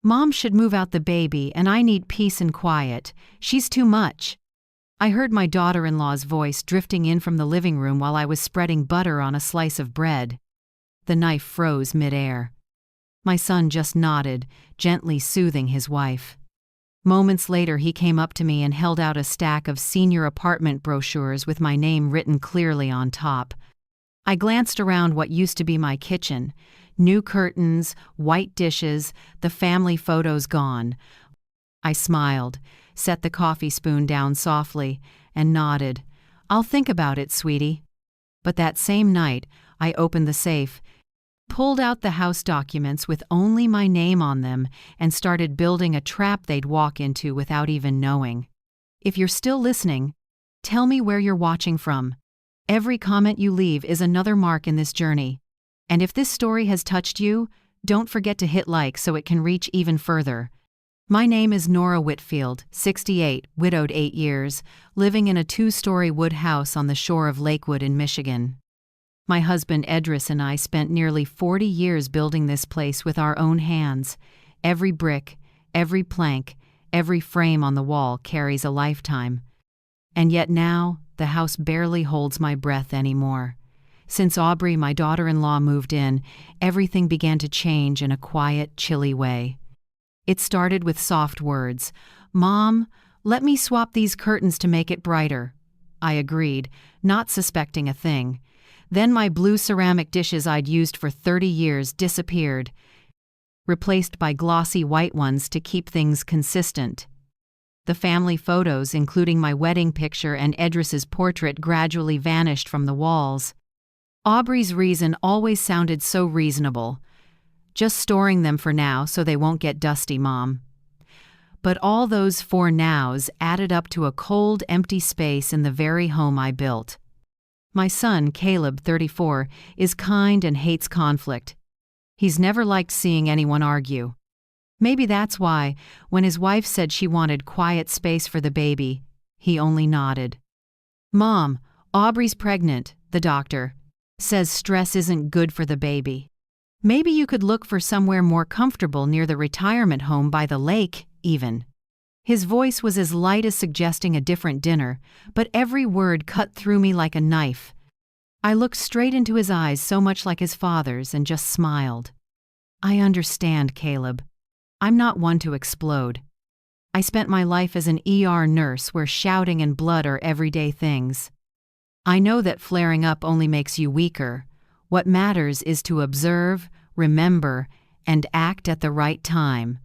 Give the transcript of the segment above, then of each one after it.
Mom should move out the baby and I need peace and quiet. She's too much. I heard my daughter-in-law's voice drifting in from the living room while I was spreading butter on a slice of bread. The knife froze mid-air. My son just nodded, gently soothing his wife. Moments later he came up to me and held out a stack of senior apartment brochures with my name written clearly on top. I glanced around what used to be my kitchen. New curtains, white dishes, the family photos gone. I smiled, set the coffee spoon down softly, and nodded. "I'll think about it, sweetie." But that same night, I opened the safe, pulled out the house documents with only my name on them, and started building a trap they'd walk into without even knowing. If you're still listening, tell me where you're watching from. Every comment you leave is another mark in this journey. And if this story has touched you, don't forget to hit like so it can reach even further. My name is Nora Whitfield, 68, widowed 8 years, living in a 2-story wood house on the shore of Lakewood in Michigan. My husband Edris and I spent nearly 40 years building this place with our own hands. Every brick, every plank, every frame on the wall carries a lifetime. And yet now, the house barely holds my breath anymore. Since Aubrey, my daughter-in-law, moved in, everything began to change in a quiet, chilly way. It started with soft words. "Mom, let me swap these curtains to make it brighter." I agreed, not suspecting a thing. Then my blue ceramic dishes I'd used for 30 years disappeared, replaced by glossy white ones to keep things consistent. The family photos, including my wedding picture and Edris's portrait, gradually vanished from the walls. Aubrey's reason always sounded so reasonable. "Just storing them for now so they won't get dusty, Mom." But all those for nows added up to a cold, empty space in the very home I built. My son, Caleb, 34, is kind and hates conflict. He's never liked seeing anyone argue. Maybe that's why, when his wife said she wanted quiet space for the baby, he only nodded. "Mom, Aubrey's pregnant, the doctor says stress isn't good for the baby. Maybe you could look for somewhere more comfortable near the retirement home by the lake, even." His voice was as light as suggesting a different dinner, but every word cut through me like a knife. I looked straight into his eyes, so much like his father's, and just smiled. "I understand, Caleb. I'm not one to explode. I spent my life as an ER nurse where shouting and blood are everyday things. I know that flaring up only makes you weaker. What matters is to observe, remember, and act at the right time."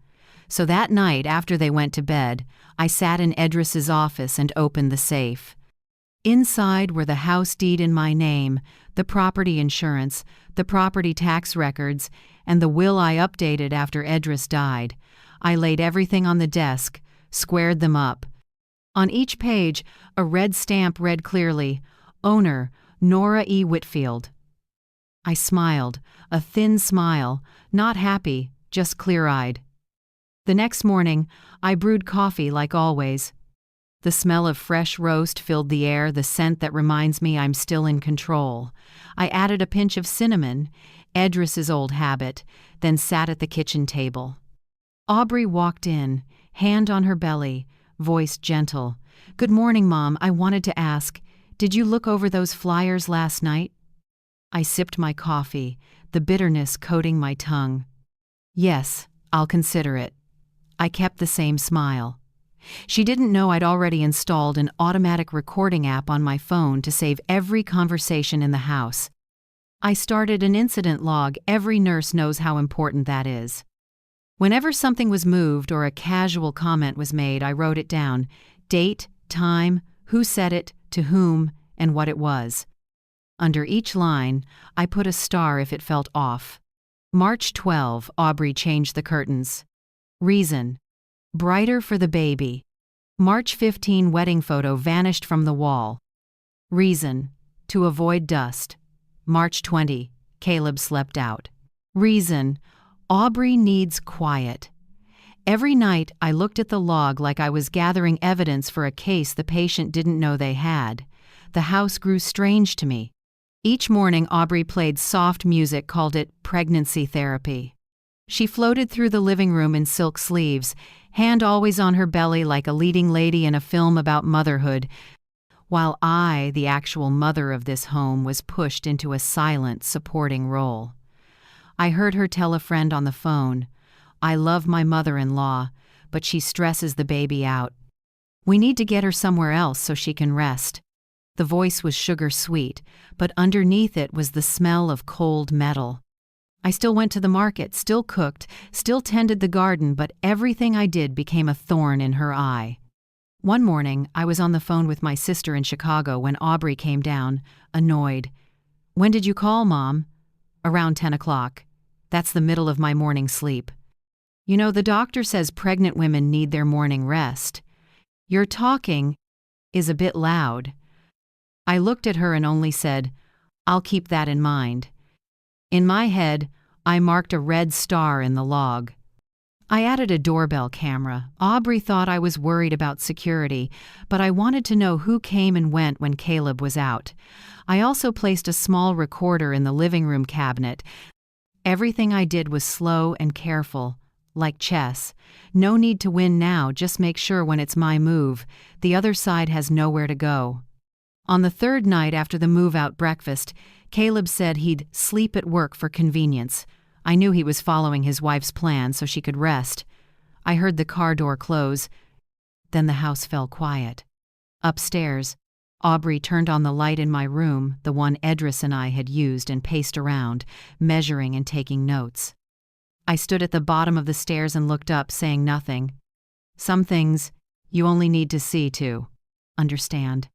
So that night, after they went to bed, I sat in Edris's office and opened the safe. Inside were the house deed in my name, the property insurance, the property tax records, and the will I updated after Edris died. I laid everything on the desk, squared them up. On each page, a red stamp read clearly, "Owner, Nora E. Whitfield." I smiled, a thin smile, not happy, just clear-eyed. The next morning, I brewed coffee like always. The smell of fresh roast filled the air, the scent that reminds me I'm still in control. I added a pinch of cinnamon, Edris's old habit, then sat at the kitchen table. Aubrey walked in, hand on her belly, voice gentle. "Good morning, Mom. I wanted to ask, did you look over those flyers last night?" I sipped my coffee, the bitterness coating my tongue. "Yes, I'll consider it." I kept the same smile. She didn't know I'd already installed an automatic recording app on my phone to save every conversation in the house. I started an incident log. Every nurse knows how important that is. Whenever something was moved or a casual comment was made, I wrote it down: date, time, who said it, to whom, and what it was. Under each line, I put a star if it felt off. March 12, Aubrey changed the curtains. Reason: brighter for the baby. March 15, wedding photo vanished from the wall. Reason: to avoid dust. March 20, Caleb slept out. Reason: Aubrey needs quiet. Every night I looked at the log like I was gathering evidence for a case the patient didn't know they had. The house grew strange to me. Each morning Aubrey played soft music, called it pregnancy therapy. She floated through the living room in silk sleeves, hand always on her belly like a leading lady in a film about motherhood, while I, the actual mother of this home, was pushed into a silent, supporting role. I heard her tell a friend on the phone, "I love my mother-in-law, but she stresses the baby out. We need to get her somewhere else so she can rest." The voice was sugar-sweet, but underneath it was the smell of cold metal. I still went to the market, still cooked, still tended the garden, but everything I did became a thorn in her eye. One morning, I was on the phone with my sister in Chicago when Aubrey came down, annoyed. "When did you call, Mom?" "Around 10 o'clock. That's the middle of my morning sleep." "You know, the doctor says pregnant women need their morning rest. Your talking is a bit loud." I looked at her and only said, "I'll keep that in mind." In my head, I marked a red star in the log. I added a doorbell camera. Aubrey thought I was worried about security, but I wanted to know who came and went when Caleb was out. I also placed a small recorder in the living room cabinet. Everything I did was slow and careful, like chess. No need to win now, just make sure when it's my move, the other side has nowhere to go. On the third night after the move-out breakfast, Caleb said he'd sleep at work for convenience. I knew he was following his wife's plan so she could rest. I heard the car door close. Then the house fell quiet. Upstairs, Aubrey turned on the light in my room, the one Edris and I had used, and paced around, measuring and taking notes. I stood at the bottom of the stairs and looked up, saying nothing. Some things you only need to see to understand.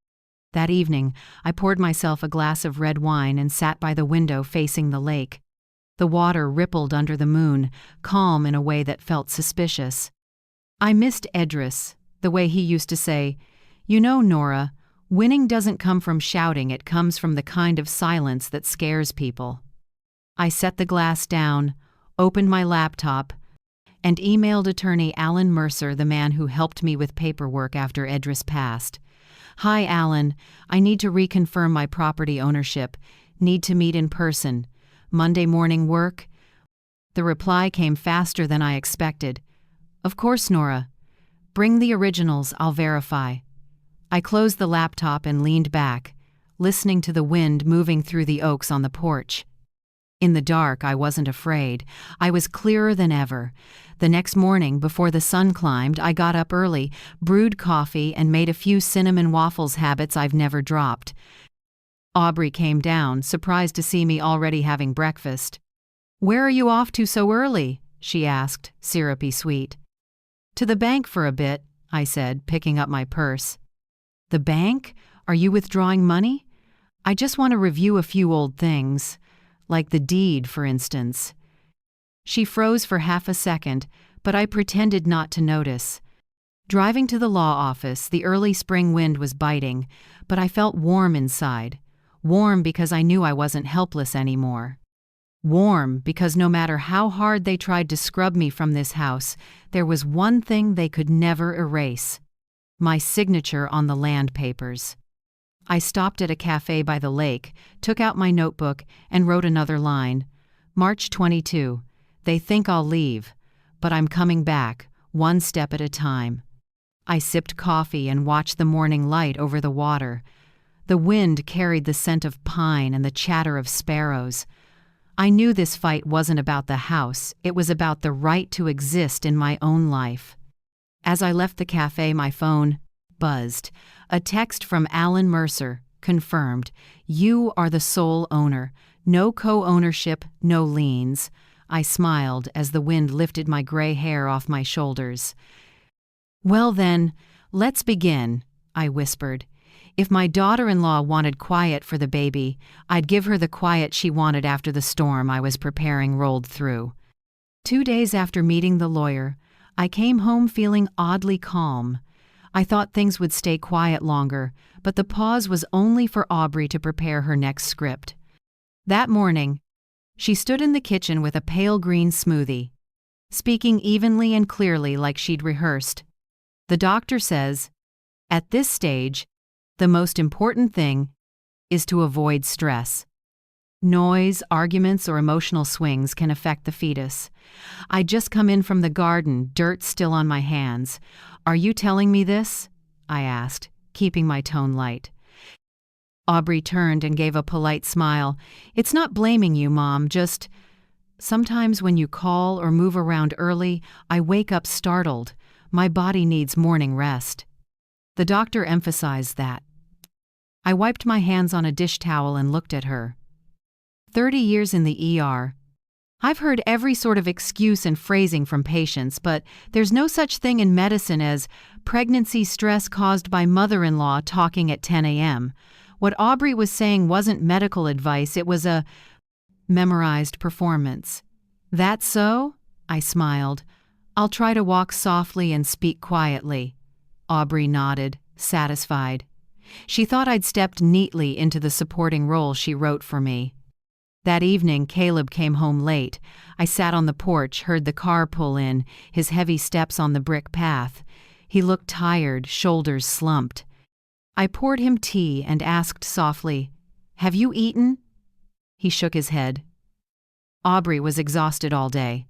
That evening, I poured myself a glass of red wine and sat by the window facing the lake. The water rippled under the moon, calm in a way that felt suspicious. I missed Edris, the way he used to say, "You know, Nora, winning doesn't come from shouting, it comes from the kind of silence that scares people." I set the glass down, opened my laptop, and emailed attorney Alan Mercer, the man who helped me with paperwork after Edris passed. "Hi, Alan. I need to reconfirm my property ownership. Need to meet in person. Monday morning work?" The reply came faster than I expected. "Of course, Nora. Bring the originals, I'll verify." I closed the laptop and leaned back, listening to the wind moving through the oaks on the porch. In the dark, I wasn't afraid. I was clearer than ever. The next morning, before the sun climbed, I got up early, brewed coffee, and made a few cinnamon waffles, habits I've never dropped. Aubrey came down, surprised to see me already having breakfast. "Where are you off to so early?" she asked, syrupy sweet. "To the bank for a bit," I said, picking up my purse. "The bank? Are you withdrawing money?" "I just want to review a few old things. Like the deed, for instance." She froze for half a second, but I pretended not to notice. Driving to the law office, the early spring wind was biting, but I felt warm inside. Warm because I knew I wasn't helpless anymore. Warm because no matter how hard they tried to scrub me from this house, there was one thing they could never erase: my signature on the land papers. I stopped at a cafe by the lake, took out my notebook, and wrote another line. March 22. They think I'll leave, but I'm coming back, one step at a time. I sipped coffee and watched the morning light over the water. The wind carried the scent of pine and the chatter of sparrows. I knew this fight wasn't about the house, it was about the right to exist in my own life. As I left the cafe, my phone buzzed. A text from Alan Mercer, confirmed. "You are the sole owner. No co-ownership, no liens." I smiled as the wind lifted my gray hair off my shoulders. "Well then, let's begin," I whispered. If my daughter-in-law wanted quiet for the baby, I'd give her the quiet she wanted after the storm I was preparing rolled through. 2 days after meeting the lawyer, I came home feeling oddly calm. I thought things would stay quiet longer, but the pause was only for Aubrey to prepare her next script. That morning, she stood in the kitchen with a pale green smoothie, speaking evenly and clearly like she'd rehearsed. "The doctor says, at this stage, the most important thing is to avoid stress. Noise, arguments, or emotional swings can affect the fetus. I'd just come in from the garden, dirt still on my hands. Are you telling me this? I asked, keeping my tone light. Aubrey turned and gave a polite smile. It's not blaming you, Mom, just sometimes when you call or move around early, I wake up startled. My body needs morning rest. The doctor emphasized that. I wiped my hands on a dish towel and looked at her. 30 years in the ER. I've heard every sort of excuse and phrasing from patients, but there's no such thing in medicine as pregnancy stress caused by mother-in-law talking at 10 a.m. What Aubrey was saying wasn't medical advice, it was a memorized performance. That so? I smiled. I'll try to walk softly and speak quietly. Aubrey nodded, satisfied. She thought I'd stepped neatly into the supporting role she wrote for me. That evening, Caleb came home late. I sat on the porch, heard the car pull in, his heavy steps on the brick path. He looked tired, shoulders slumped. I poured him tea and asked softly, "Have you eaten?" He shook his head. Aubrey was exhausted all day.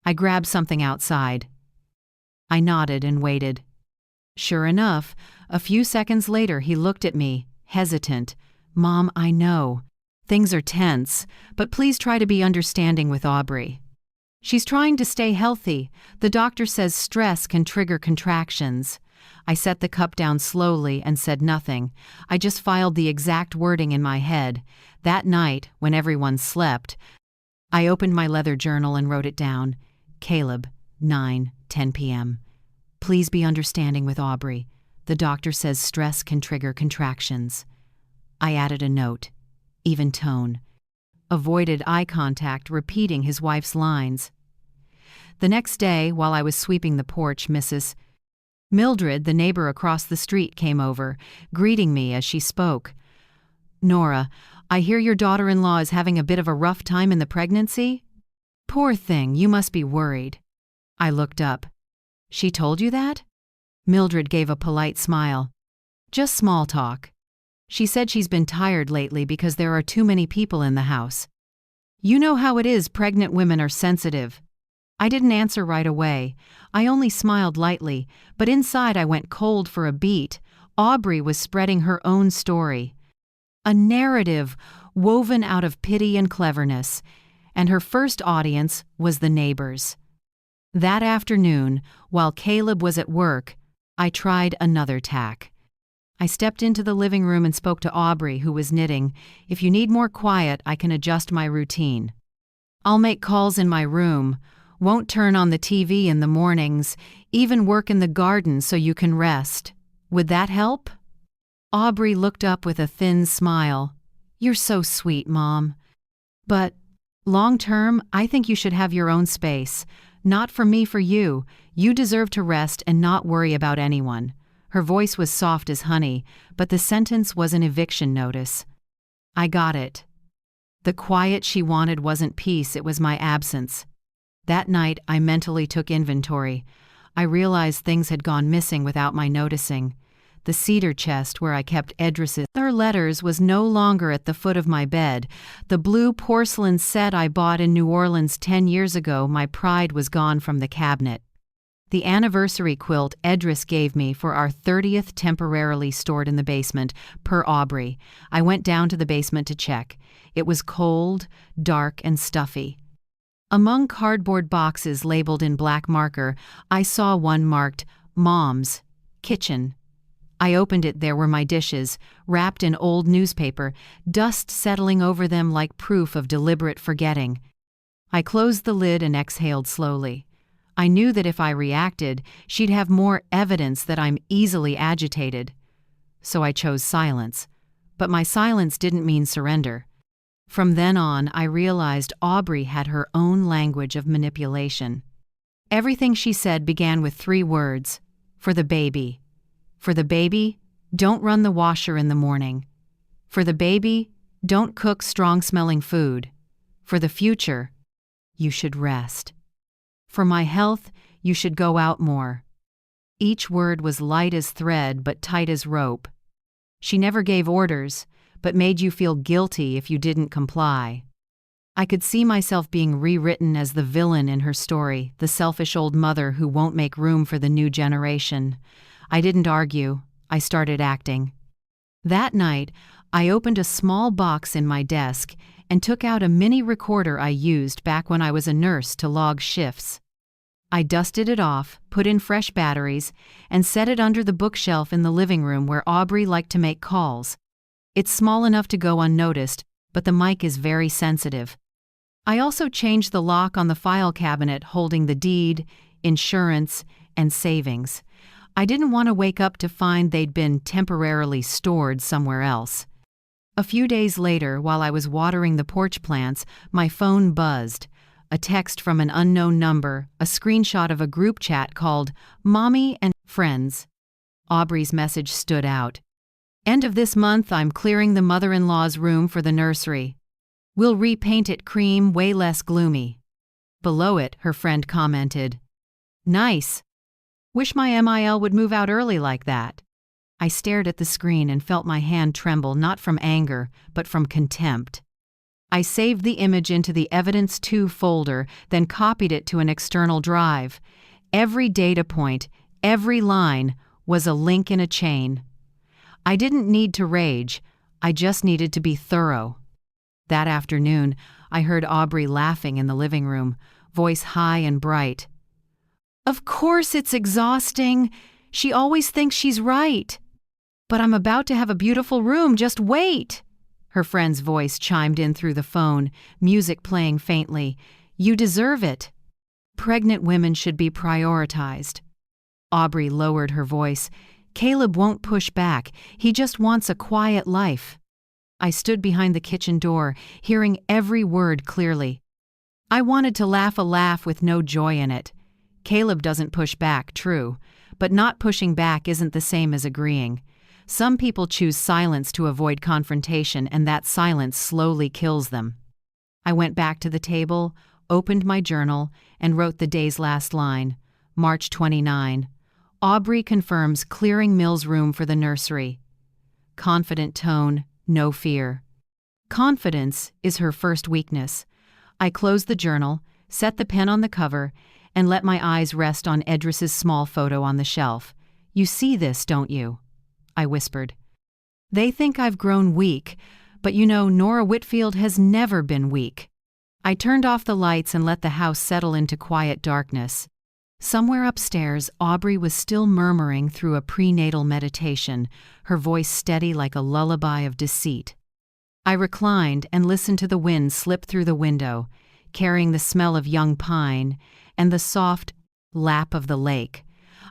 I grabbed something outside. I nodded and waited. Sure enough, a few seconds later he looked at me, hesitant. "Mom, I know. Things are tense, but please try to be understanding with Aubrey. She's trying to stay healthy. The doctor says stress can trigger contractions." I set the cup down slowly and said nothing. I just filed the exact wording in my head. That night, when everyone slept, I opened my leather journal and wrote it down. Caleb, 9:10 p.m. Please be understanding with Aubrey. The doctor says stress can trigger contractions. I added a note. Even tone. Avoided eye contact, repeating his wife's lines. The next day, while I was sweeping the porch, Mrs. Mildred, the neighbor across the street, came over, greeting me as she spoke. "Nora, I hear your daughter-in-law is having a bit of a rough time in the pregnancy? Poor thing, you must be worried." I looked up. "She told you that?" Mildred gave a polite smile. "Just small talk. She said she's been tired lately because there are too many people in the house. You know how it is, pregnant women are sensitive." I didn't answer right away. I only smiled lightly, but inside I went cold for a beat. Aubrey was spreading her own story. A narrative woven out of pity and cleverness, and her first audience was the neighbors. That afternoon, while Caleb was at work, I tried another tack. I stepped into the living room and spoke to Aubrey, who was knitting. "If you need more quiet, I can adjust my routine. I'll make calls in my room. Won't turn on the TV in the mornings, even work in the garden so you can rest. Would that help?" Aubrey looked up with a thin smile. "You're so sweet, Mom. But long term, I think you should have your own space. Not for me, for you. You deserve to rest and not worry about anyone." Her voice was soft as honey, but the sentence was an eviction notice. I got it. The quiet she wanted wasn't peace, it was my absence. That night, I mentally took inventory. I realized things had gone missing without my noticing. The cedar chest where I kept Edris's letters was no longer at the foot of my bed. The blue porcelain set I bought in New Orleans 10 years ago, my pride was gone from the cabinet. The anniversary quilt Edris gave me for our 30th temporarily stored in the basement, per Aubrey. I went down to the basement to check. It was cold, dark, and stuffy. Among cardboard boxes labeled in black marker, I saw one marked, "Mom's Kitchen." I opened it. There were my dishes, wrapped in old newspaper, dust settling over them like proof of deliberate forgetting. I closed the lid and exhaled slowly. I knew that if I reacted, she'd have more evidence that I'm easily agitated. So I chose silence. But my silence didn't mean surrender. From then on, I realized Aubrey had her own language of manipulation. Everything she said began with 3 words. For the baby. For the baby, don't run the washer in the morning. For the baby, don't cook strong-smelling food. For the future, you should rest. For my health, you should go out more. Each word was light as thread but tight as rope. She never gave orders, but made you feel guilty if you didn't comply. I could see myself being rewritten as the villain in her story, the selfish old mother who won't make room for the new generation. I didn't argue. I started acting. That night, I opened a small box in my desk and took out a mini recorder I used back when I was a nurse to log shifts. I dusted it off, put in fresh batteries, and set it under the bookshelf in the living room where Aubrey liked to make calls. It's small enough to go unnoticed, but the mic is very sensitive. I also changed the lock on the file cabinet holding the deed, insurance, and savings. I didn't want to wake up to find they'd been temporarily stored somewhere else. A few days later, while I was watering the porch plants, my phone buzzed. A text from an unknown number, a screenshot of a group chat called Mommy and Friends. Aubrey's message stood out. End of this month, I'm clearing the mother-in-law's room for the nursery. We'll repaint it cream, way less gloomy. Below it, her friend commented, Nice. Wish my MIL would move out early like that. I stared at the screen and felt my hand tremble not from anger, but from contempt. I saved the image into the Evidence 2 folder, then copied it to an external drive. Every data point, every line, was a link in a chain. I didn't need to rage, I just needed to be thorough. That afternoon, I heard Aubrey laughing in the living room, voice high and bright. Of course it's exhausting. She always thinks she's right. But I'm about to have a beautiful room, just wait. Her friend's voice chimed in through the phone, music playing faintly. You deserve it. Pregnant women should be prioritized. Aubrey lowered her voice. Caleb won't push back. He just wants a quiet life. I stood behind the kitchen door, hearing every word clearly. I wanted to laugh a laugh with no joy in it. Caleb doesn't push back, true, but not pushing back isn't the same as agreeing. Some people choose silence to avoid confrontation, and that silence slowly kills them. I went back to the table, opened my journal, and wrote the day's last line, March 29. Aubrey confirms clearing Mill's room for the nursery. Confident tone, no fear. Confidence is her first weakness. I closed the journal, set the pen on the cover, and let my eyes rest on Edris's small photo on the shelf. You see this, don't you? I whispered. They think I've grown weak, but you know Nora Whitfield has never been weak. I turned off the lights and let the house settle into quiet darkness. Somewhere upstairs, Aubrey was still murmuring through a prenatal meditation, her voice steady like a lullaby of deceit. I reclined and listened to the wind slip through the window, carrying the smell of young pine and the soft lap of the lake.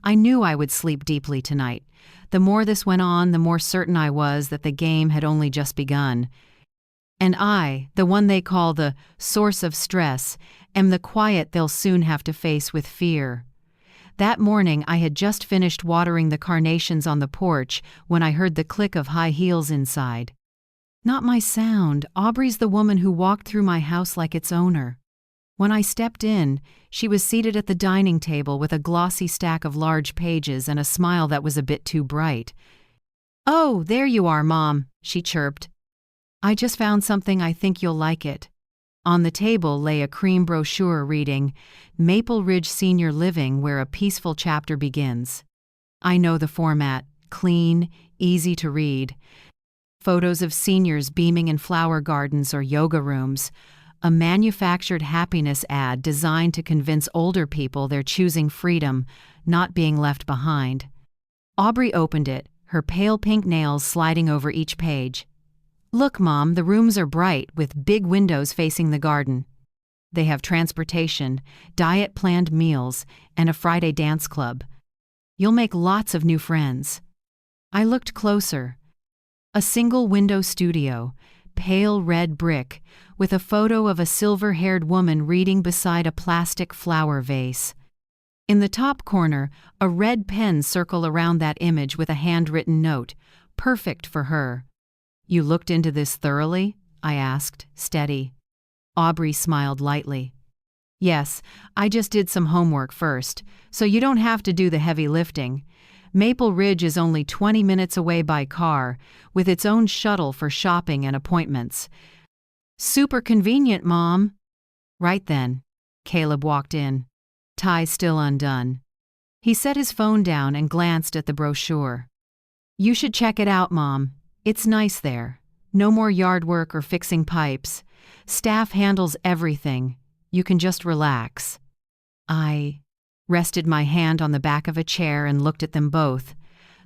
I knew I would sleep deeply tonight. The more this went on, the more certain I was that the game had only just begun. And I, the one they call the source of stress, am the quiet they'll soon have to face with fear. That morning I had just finished watering the carnations on the porch when I heard the click of high heels inside. Not my sound. Aubrey's the woman who walked through my house like its owner. When I stepped in, she was seated at the dining table with a glossy stack of large pages and a smile that was a bit too bright. Oh, there you are, Mom, she chirped. I just found something, I think you'll like it. On the table lay a cream brochure reading, Maple Ridge Senior Living, where a peaceful chapter begins. I know the format, clean, easy to read. Photos of seniors beaming in flower gardens or yoga rooms. A manufactured happiness ad designed to convince older people they're choosing freedom, not being left behind. Aubrey opened it, her pale pink nails sliding over each page. Look, Mom, the rooms are bright, with big windows facing the garden. They have transportation, diet-planned meals, and a Friday dance club. You'll make lots of new friends. I looked closer. A single-window studio, pale red brick, with a photo of a silver-haired woman reading beside a plastic flower vase. In the top corner, a red pen circled around that image with a handwritten note, perfect for her. You looked into this thoroughly? I asked, steady. Aubrey smiled lightly. Yes, I just did some homework first, so you don't have to do the heavy lifting. Maple Ridge is only 20 minutes away by car, with its own shuttle for shopping and appointments. Super convenient, Mom. Right then, Caleb walked in, tie still undone. He set his phone down and glanced at the brochure. You should check it out, Mom. It's nice there. No more yard work or fixing pipes. Staff handles everything. You can just relax. I rested my hand on the back of a chair and looked at them both.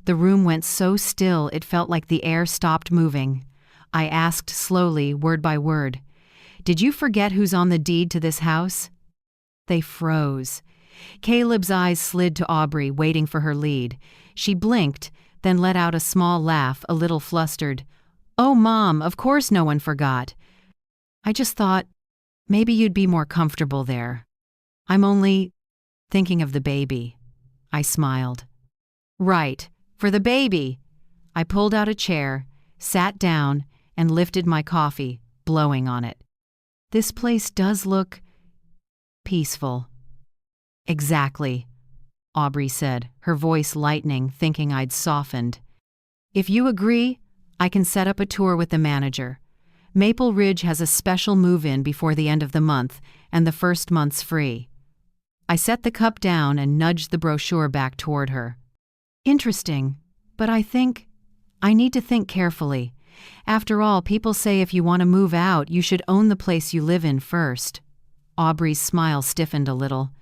The room went so still it felt like the air stopped moving. I asked slowly, word by word, "Did you forget who's on the deed to this house?" They froze. Caleb's eyes slid to Aubrey, waiting for her lead. She blinked, then let out a small laugh, a little flustered. "Oh, Mom, of course no one forgot. I just thought maybe you'd be more comfortable there. I'm only thinking of the baby." I smiled. "Right, for the baby." I pulled out a chair, sat down, and lifted my coffee, blowing on it. "This place does look peaceful." "Exactly," Aubrey said, her voice lightening, thinking I'd softened. "If you agree, I can set up a tour with the manager. Maple Ridge has a special move-in before the end of the month, and the first month's free." I set the cup down and nudged the brochure back toward her. "Interesting, but I need to think carefully. After all, people say if you want to move out, you should own the place you live in first." Aubrey's smile stiffened a little.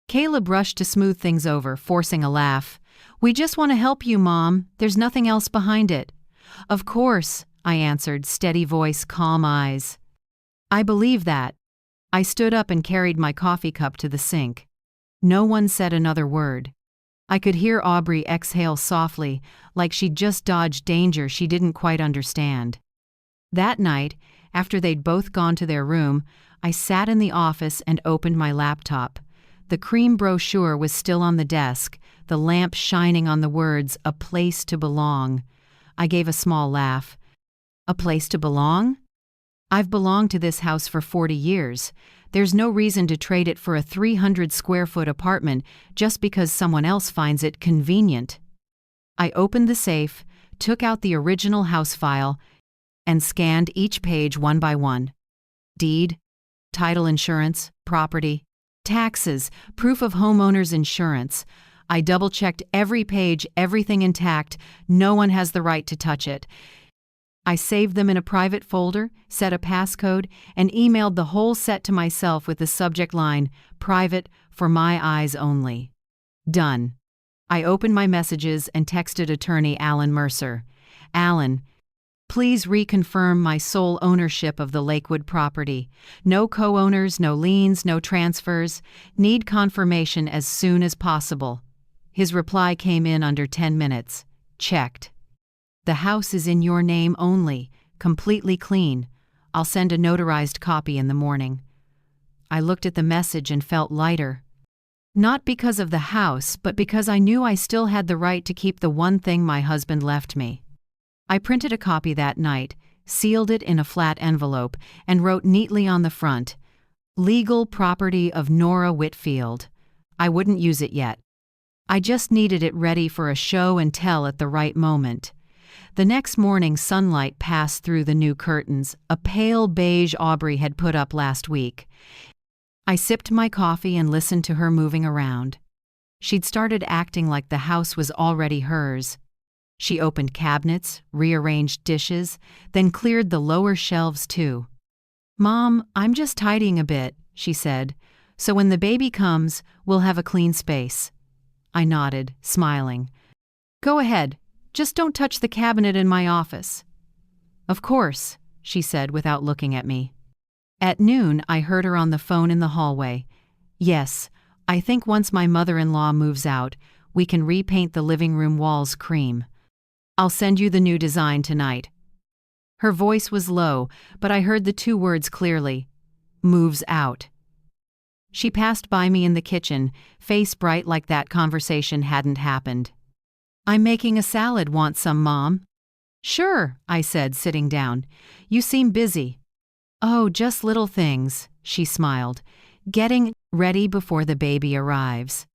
Caleb rushed to smooth things over, forcing a laugh. "We just want to help you, Mom. There's nothing else behind it." "Of course," I answered, steady voice, calm eyes. "I believe that." I stood up and carried my coffee cup to the sink. No one said another word. I could hear Aubrey exhale softly, like she'd just dodged danger she didn't quite understand. That night, after they'd both gone to their room, I sat in the office and opened my laptop. The cream brochure was still on the desk, the lamp shining on the words, "A place to belong." I gave a small laugh. "A place to belong?" I've belonged to this house for 40 years. There's no reason to trade it for a 300-square-foot apartment just because someone else finds it convenient. I opened the safe, took out the original house file, and scanned each page one by one. Deed, title insurance, property, taxes, proof of homeowner's insurance. I double-checked every page, everything intact. No one has the right to touch it. I saved them in a private folder, set a passcode, and emailed the whole set to myself with the subject line, "Private, for my eyes only." Done. I opened my messages and texted attorney Alan Mercer. "Alan, please reconfirm my sole ownership of the Lakewood property. No co-owners, no liens, no transfers. Need confirmation as soon as possible." His reply came in under 10 minutes. Checked. "The house is in your name only, completely clean. I'll send a notarized copy in the morning." I looked at the message and felt lighter. Not because of the house, but because I knew I still had the right to keep the one thing my husband left me. I printed a copy that night, sealed it in a flat envelope, and wrote neatly on the front, "Legal property of Nora Whitfield." I wouldn't use it yet. I just needed it ready for a show and tell at the right moment. The next morning, sunlight passed through the new curtains, a pale beige Aubrey had put up last week. I sipped my coffee and listened to her moving around. She'd started acting like the house was already hers. She opened cabinets, rearranged dishes, then cleared the lower shelves too. "Mom, I'm just tidying a bit," she said, "so when the baby comes, we'll have a clean space." I nodded, smiling. "Go ahead. Just don't touch the cabinet in my office." "Of course," she said without looking at me. At noon, I heard her on the phone in the hallway. "Yes, I think once my mother-in-law moves out, we can repaint the living room walls cream. I'll send you the new design tonight." Her voice was low, but I heard the two words clearly. "Moves out." She passed by me in the kitchen, face bright like that conversation hadn't happened. "I'm making a salad. Want some, Mom?" "Sure," I said, sitting down. "You seem busy." "Oh, just little things," she smiled. "Getting ready before the baby arrives."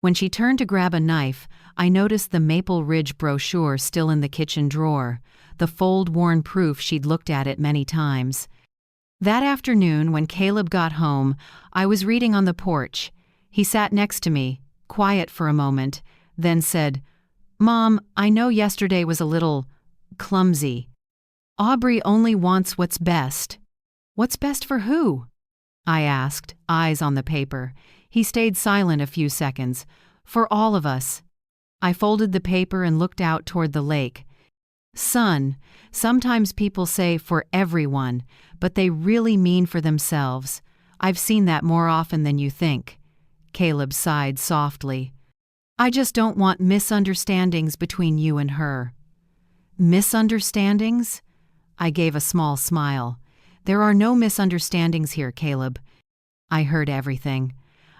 When she turned to grab a knife, I noticed the Maple Ridge brochure still in the kitchen drawer, the fold-worn proof she'd looked at it many times. That afternoon, when Caleb got home, I was reading on the porch. He sat next to me, quiet for a moment, then said, "Mom, I know yesterday was a little clumsy. Aubrey only wants what's best." "What's best for who?" I asked, eyes on the paper. He stayed silent a few seconds. "For all of us." I folded the paper and looked out toward the lake. "Son, sometimes people say for everyone, but they really mean for themselves. I've seen that more often than you think." Caleb sighed softly. "I just don't want misunderstandings between you and her." "Misunderstandings?" I gave a small smile. "There are no misunderstandings here, Caleb." I heard everything.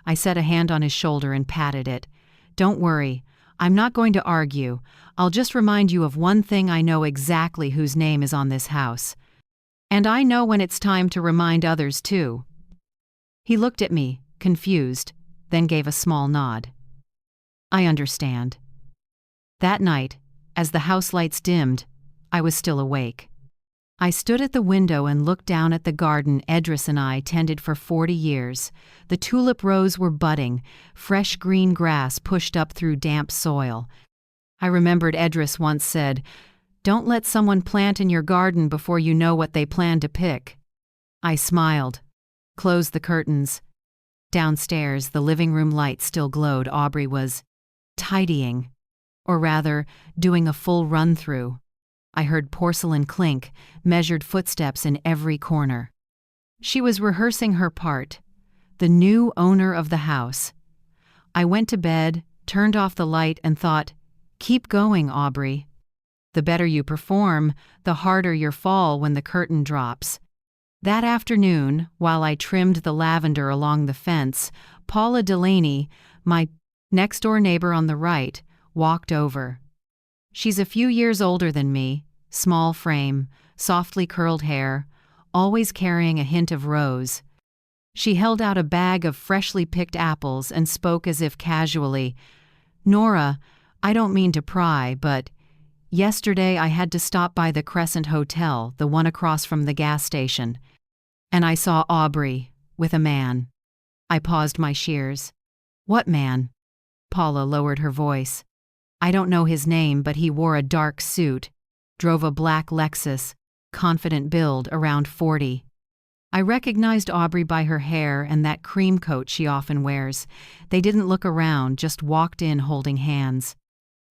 I set a hand on his shoulder and patted it. "Don't worry. I'm not going to argue. I'll just remind you of one thing: I know exactly whose name is on this house. And I know when it's time to remind others, too." He looked at me, confused, then gave a small nod. "I understand." That night, as the house lights dimmed, I was still awake. I stood at the window and looked down at the garden Edris and I tended for 40 years. The tulip rows were budding, fresh green grass pushed up through damp soil. I remembered Edris once said, "Don't let someone plant in your garden before you know what they plan to pick." I smiled, closed the curtains. Downstairs, the living room light still glowed. Aubrey was tidying, or rather, doing a full run-through. I heard porcelain clink, measured footsteps in every corner. She was rehearsing her part, the new owner of the house. I went to bed, turned off the light, and thought, "Keep going, Aubrey. The better you perform, the harder your fall when the curtain drops." That afternoon, while I trimmed the lavender along the fence, Paula Delaney, my next-door neighbor on the right, walked over. She's a few years older than me, small frame, softly curled hair, always carrying a hint of rose. She held out a bag of freshly picked apples and spoke as if casually, "Nora, I don't mean to pry, but yesterday I had to stop by the Crescent Hotel, the one across from the gas station, and I saw Aubrey with a man." I paused my shears. "What man?" Paula lowered her voice. "I don't know his name, but he wore a dark suit, drove a black Lexus, confident build, around 40. I recognized Aubrey by her hair and that cream coat she often wears. They didn't look around, just walked in holding hands.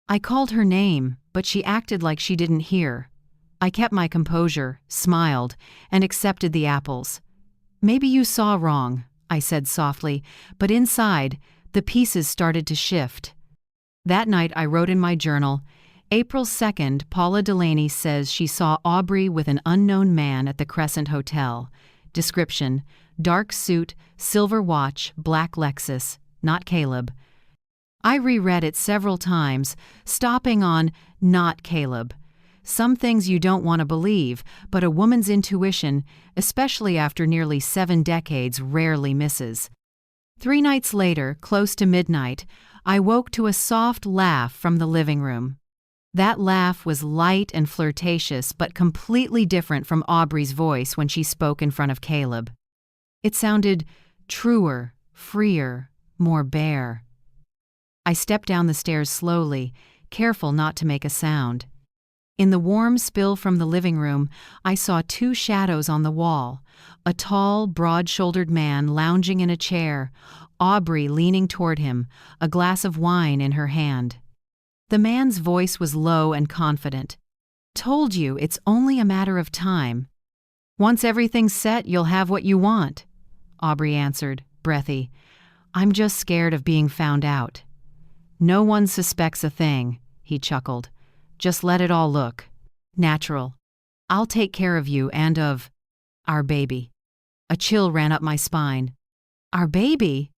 I called her name, but she acted like she didn't hear. I kept my composure, smiled, and accepted the apples. "Maybe you saw wrong," I said softly, but inside, the pieces started to shift. That night I wrote in my journal, "April 2nd, Paula Delaney says she saw Aubrey with an unknown man at the Crescent Hotel. Description: dark suit, silver watch, black Lexus, not Caleb." I reread it several times, stopping on "not Caleb." Some things you don't want to believe, but a woman's intuition, especially after nearly 7 decades, rarely misses. 3 nights later, close to midnight, I woke to a soft laugh from the living room. That laugh was light and flirtatious, but completely different from Aubrey's voice when she spoke in front of Caleb. It sounded truer, freer, more bare. I stepped down the stairs slowly, careful not to make a sound. In the warm spill from the living room, I saw 2 shadows on the wall, a tall, broad-shouldered man lounging in a chair, Aubrey leaning toward him, a glass of wine in her hand. The man's voice was low and confident. "Told you, it's only a matter of time. Once everything's set, you'll have what you want," Aubrey answered, breathy. "I'm just scared of being found out." "No one suspects a thing," he chuckled. "Just let it all look natural. I'll take care of you and of our baby." A chill ran up my spine. "Our baby?"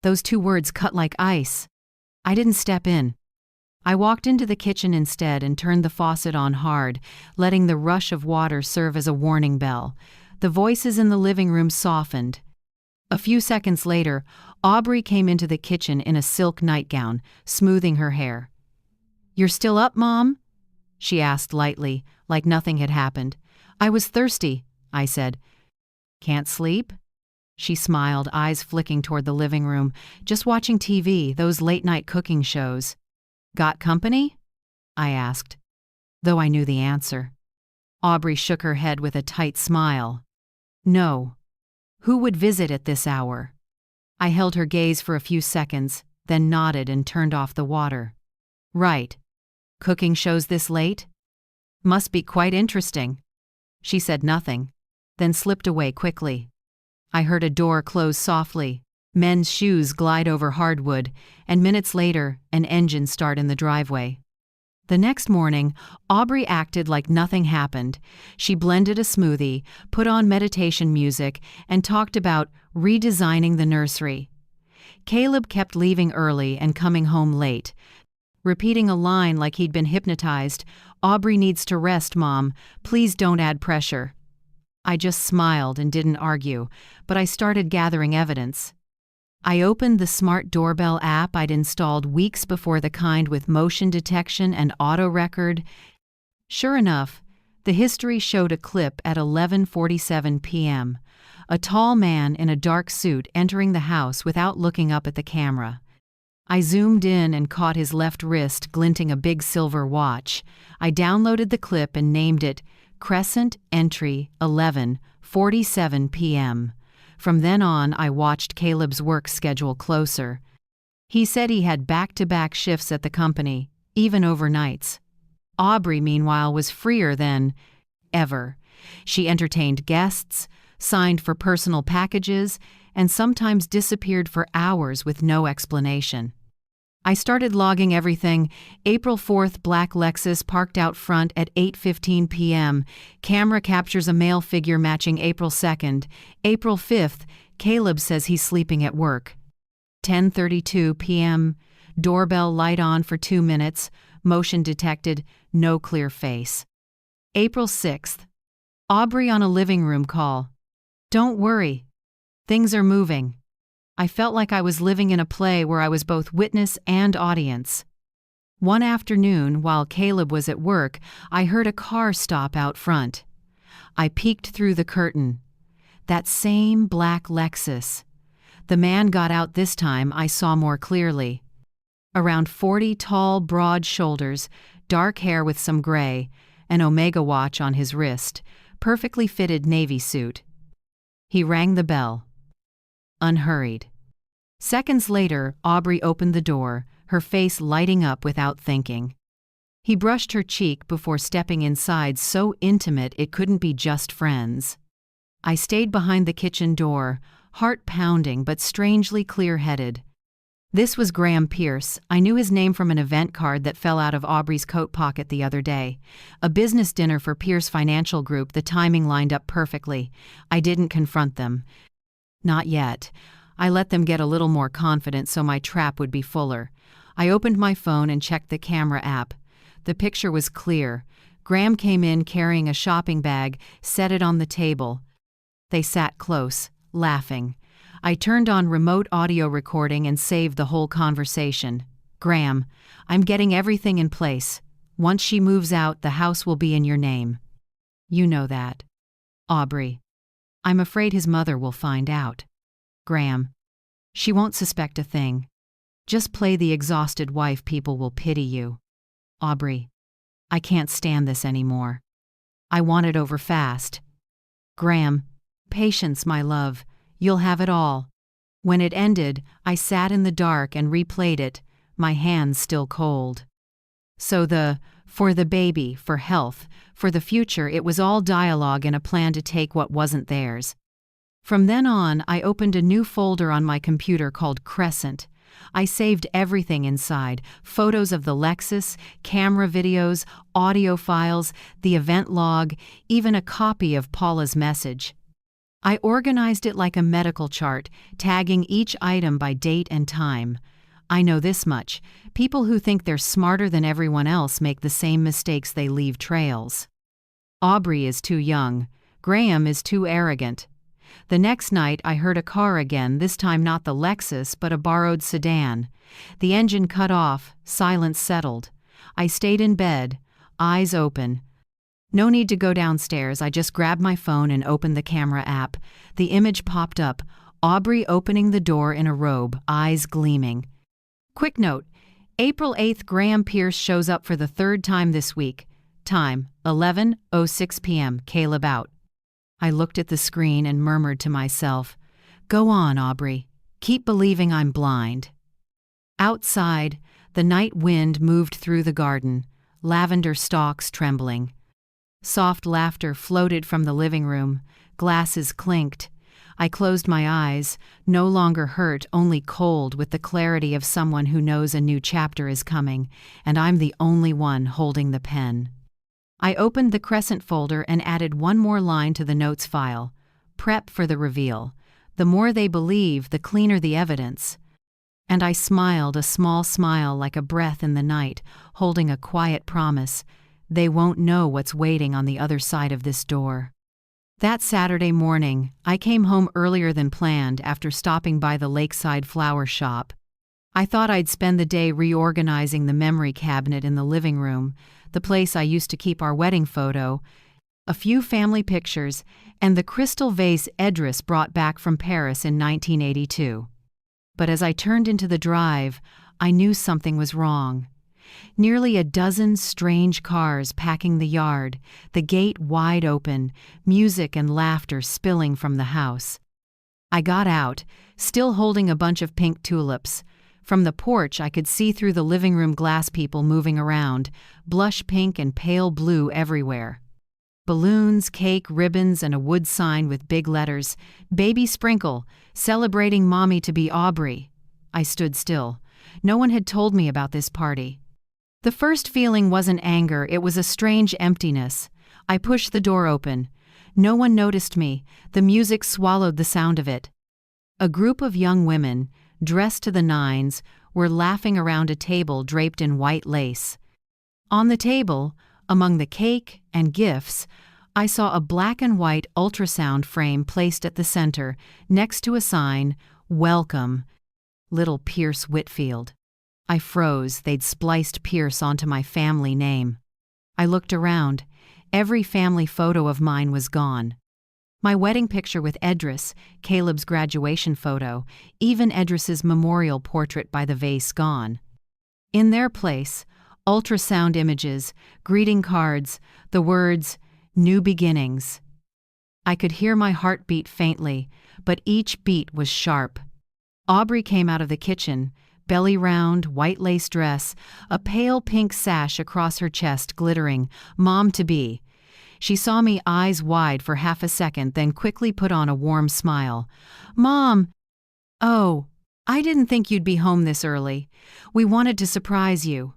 Those 2 words cut like ice. I didn't step in. I walked into the kitchen instead and turned the faucet on hard, letting the rush of water serve as a warning bell. The voices in the living room softened. A few seconds later, Aubrey came into the kitchen in a silk nightgown, smoothing her hair. "You're still up, Mom?" she asked lightly, like nothing had happened. "I was thirsty," I said. "Can't sleep?" She smiled, eyes flicking toward the living room. "Just watching TV, those late-night cooking shows." "Got company?" I asked, though I knew the answer. Aubrey shook her head with a tight smile. "No. Who would visit at this hour?" I held her gaze for a few seconds, then nodded and turned off the water. "Right. Cooking shows this late? Must be quite interesting." She said nothing, then slipped away quickly. I heard a door close softly, men's shoes glide over hardwood, and minutes later, an engine start in the driveway. The next morning, Aubrey acted like nothing happened. She blended a smoothie, put on meditation music, and talked about redesigning the nursery. Caleb kept leaving early and coming home late, repeating a line like he'd been hypnotized. "Aubrey needs to rest, Mom. Please don't add pressure." I just smiled and didn't argue, but I started gathering evidence. I opened the smart doorbell app I'd installed weeks before, the kind with motion detection and auto record. Sure enough, the history showed a clip at 11:47 p.m. A tall man in a dark suit entering the house without looking up at the camera. I zoomed in and caught his left wrist glinting a big silver watch. I downloaded the clip and named it Crescent Entry 11:47 p.m. From then on, I watched Caleb's work schedule closer. He said he had back-to-back shifts at the company, even overnights. Aubrey, meanwhile, was freer than ever. She entertained guests, signed for personal packages, and sometimes disappeared for hours with no explanation. I started logging everything. April 4th, black Lexus parked out front at 8:15 p.m. Camera captures a male figure matching April 2nd. April 5th, Caleb says he's sleeping at work. 10:32 p.m. Doorbell light on for 2 minutes. Motion detected. No clear face. April 6th. Aubrey on a living room call. "Don't worry. Things are moving." I felt like I was living in a play where I was both witness and audience. One afternoon, while Caleb was at work, I heard a car stop out front. I peeked through the curtain. That same black Lexus. The man got out this time. I saw more clearly. Around 40, tall, broad shoulders, dark hair with some gray, an Omega watch on his wrist, perfectly fitted navy suit. He rang the bell. Unhurried. Seconds later, Aubrey opened the door, her face lighting up without thinking. He brushed her cheek before stepping inside, so intimate it couldn't be just friends. I stayed behind the kitchen door, heart pounding but strangely clear-headed. This was Graham Pierce. I knew his name from an event card that fell out of Aubrey's coat pocket the other day. A business dinner for Pierce Financial Group. The timing lined up perfectly. I didn't confront them. Not yet. I let them get a little more confident so my trap would be fuller. I opened my phone and checked the camera app. The picture was clear. Graham came in carrying a shopping bag, set it on the table. They sat close, laughing. I turned on remote audio recording and saved the whole conversation. "Graham, I'm getting everything in place. Once she moves out, the house will be in your name." "You know that." Aubrey. "I'm afraid his mother will find out." Graham. "She won't suspect a thing. Just play the exhausted wife. People will pity you." Aubrey. "I can't stand this anymore. I want it over fast." Graham. "Patience, my love. You'll have it all." When it ended, I sat in the dark and replayed it, my hands still cold. So for the baby, for health, for the future, it was all dialogue and a plan to take what wasn't theirs. From then on, I opened a new folder on my computer called Crescent. I saved everything inside: photos of the Lexus, camera videos, audio files, the event log, even a copy of Paula's message. I organized it like a medical chart, tagging each item by date and time. I know this much: people who think they're smarter than everyone else make the same mistakes. They leave trails. Aubrey is too young. Graham is too arrogant. The next night I heard a car again, this time not the Lexus but a borrowed sedan. The engine cut off, silence settled. I stayed in bed, eyes open. No need to go downstairs, I just grabbed my phone and opened the camera app. The image popped up, Aubrey opening the door in a robe, eyes gleaming. Quick note, April 8th, Graham Pierce shows up for the third time this week. Time, 11:06 p.m., Caleb out. I looked at the screen and murmured to myself, "Go on, Aubrey. Keep believing I'm blind." Outside, the night wind moved through the garden, lavender stalks trembling. Soft laughter floated from the living room, glasses clinked. I closed my eyes, no longer hurt, only cold, with the clarity of someone who knows a new chapter is coming, and I'm the only one holding the pen. I opened the Crescent folder and added one more line to the notes file. Prep for the reveal. The more they believe, the cleaner the evidence. And I smiled, a small smile like a breath in the night, holding a quiet promise. They won't know what's waiting on the other side of this door. That Saturday morning, I came home earlier than planned after stopping by the lakeside flower shop. I thought I'd spend the day reorganizing the memory cabinet in the living room, the place I used to keep our wedding photo, a few family pictures, and the crystal vase Edris brought back from Paris in 1982. But as I turned into the drive, I knew something was wrong. Nearly a dozen strange cars packing the yard, the gate wide open, music and laughter spilling from the house. I got out, still holding a bunch of pink tulips. From the porch I could see through the living room glass, people moving around, blush pink and pale blue everywhere. Balloons, cake, ribbons, and a wood sign with big letters, "Baby Sprinkle, celebrating Mommy to be Aubrey." I stood still. No one had told me about this party. The first feeling wasn't anger, it was a strange emptiness. I pushed the door open. No one noticed me, the music swallowed the sound of it. A group of young women, dressed to the nines, were laughing around a table draped in white lace. On the table, among the cake and gifts, I saw a black and white ultrasound frame placed at the center, next to a sign, "Welcome, Little Pierce Whitfield." I froze, they'd spliced Pierce onto my family name. I looked around. Every family photo of mine was gone. My wedding picture with Edris, Caleb's graduation photo, even Edris's memorial portrait by the vase gone. In their place, ultrasound images, greeting cards, the words, "New Beginnings." I could hear my heart beat faintly, but each beat was sharp. Aubrey came out of the kitchen, belly round, white lace dress, a pale pink sash across her chest glittering, Mom-to-be. She saw me eyes wide for half a second, then quickly put on a warm smile. "Mom! Oh, I didn't think you'd be home this early. We wanted to surprise you."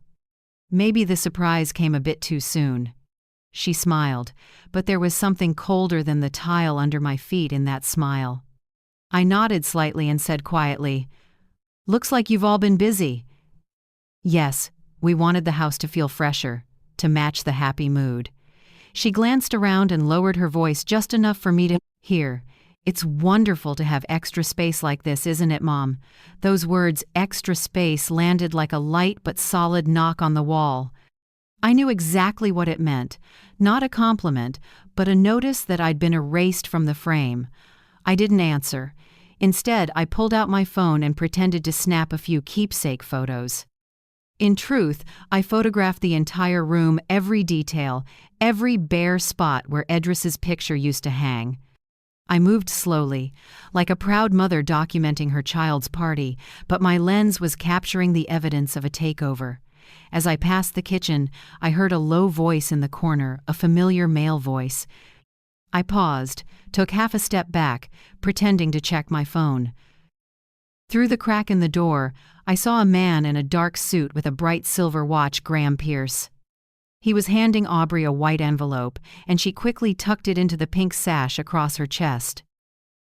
Maybe the surprise came a bit too soon. She smiled, but there was something colder than the tile under my feet in that smile. I nodded slightly and said quietly, "Looks like you've all been busy." "Yes, we wanted the house to feel fresher, to match the happy mood." She glanced around and lowered her voice just enough for me to hear. "It's wonderful to have extra space like this, isn't it, Mom?" Those words, extra space, landed like a light but solid knock on the wall. I knew exactly what it meant. Not a compliment, but a notice that I'd been erased from the frame. I didn't answer. Instead, I pulled out my phone and pretended to snap a few keepsake photos. In truth, I photographed the entire room, every detail, every bare spot where Edris's picture used to hang. I moved slowly, like a proud mother documenting her child's party, but my lens was capturing the evidence of a takeover. As I passed the kitchen, I heard a low voice in the corner, a familiar male voice. I paused, took half a step back, pretending to check my phone. Through the crack in the door, I saw a man in a dark suit with a bright silver watch, Graham Pierce. He was handing Aubrey a white envelope, and she quickly tucked it into the pink sash across her chest.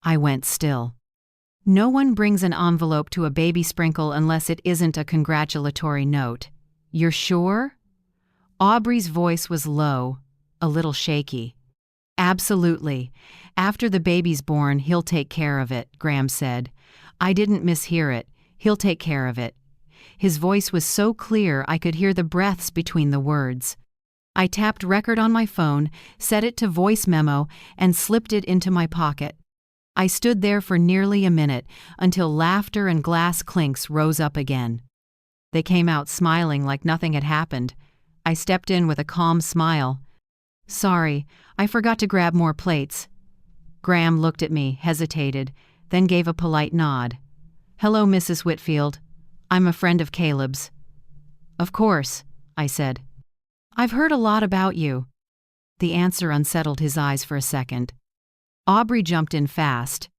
I went still. No one brings an envelope to a baby sprinkle unless it isn't a congratulatory note. "You're sure?" Aubrey's voice was low, a little shaky. "Absolutely. After the baby's born, he'll take care of it, Graham said. I didn't mishear it. He'll take care of it. His voice was so clear I could hear the breaths between the words. I tapped record on my phone, set it to voice memo, and slipped it into my pocket. I stood there for nearly a minute until laughter and glass clinks rose up again. They came out smiling like nothing had happened. I stepped in with a calm smile. Sorry, I forgot to grab more plates. Graham looked at me, hesitated, then gave a polite nod. Hello, Mrs. Whitfield. I'm a friend of Caleb's. Of course, I said. I've heard a lot about you. The answer unsettled his eyes for a second. Aubrey jumped in fast.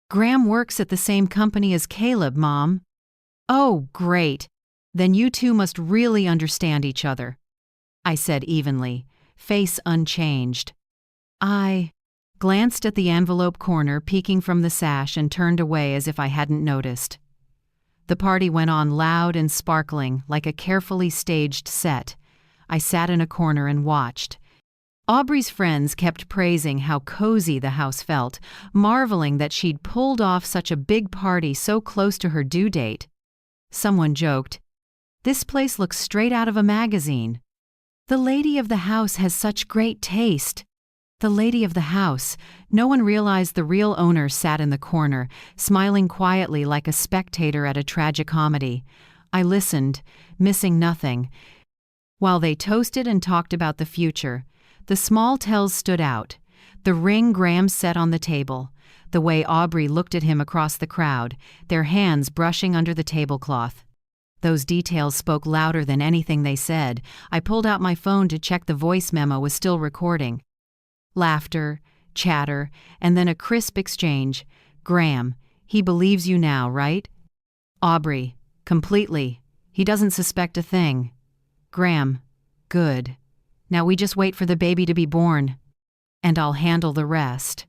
Graham works at the same company as Caleb, Mom. Oh, great. Then you two must really understand each other, I said evenly, face unchanged. I glanced at the envelope corner peeking from the sash and turned away as if I hadn't noticed. The party went on loud and sparkling, like a carefully staged set. I sat in a corner and watched. Aubrey's friends kept praising how cozy the house felt, marveling that she'd pulled off such a big party so close to her due date. Someone joked, "This place looks straight out of a magazine." The lady of the house has such great taste. The lady of the house. No one realized the real owner sat in the corner, smiling quietly like a spectator at a tragicomedy. I listened, missing nothing. While they toasted and talked about the future, the small tells stood out. The ring Graham set on the table, the way Aubrey looked at him across the crowd, their hands brushing under the tablecloth. Those details spoke louder than anything they said. I pulled out my phone to check the voice memo was still recording. Laughter, chatter, and then a crisp exchange. Graham, he believes you now, right? Aubrey, completely. He doesn't suspect a thing. Graham, good. Now we just wait for the baby to be born. And I'll handle the rest.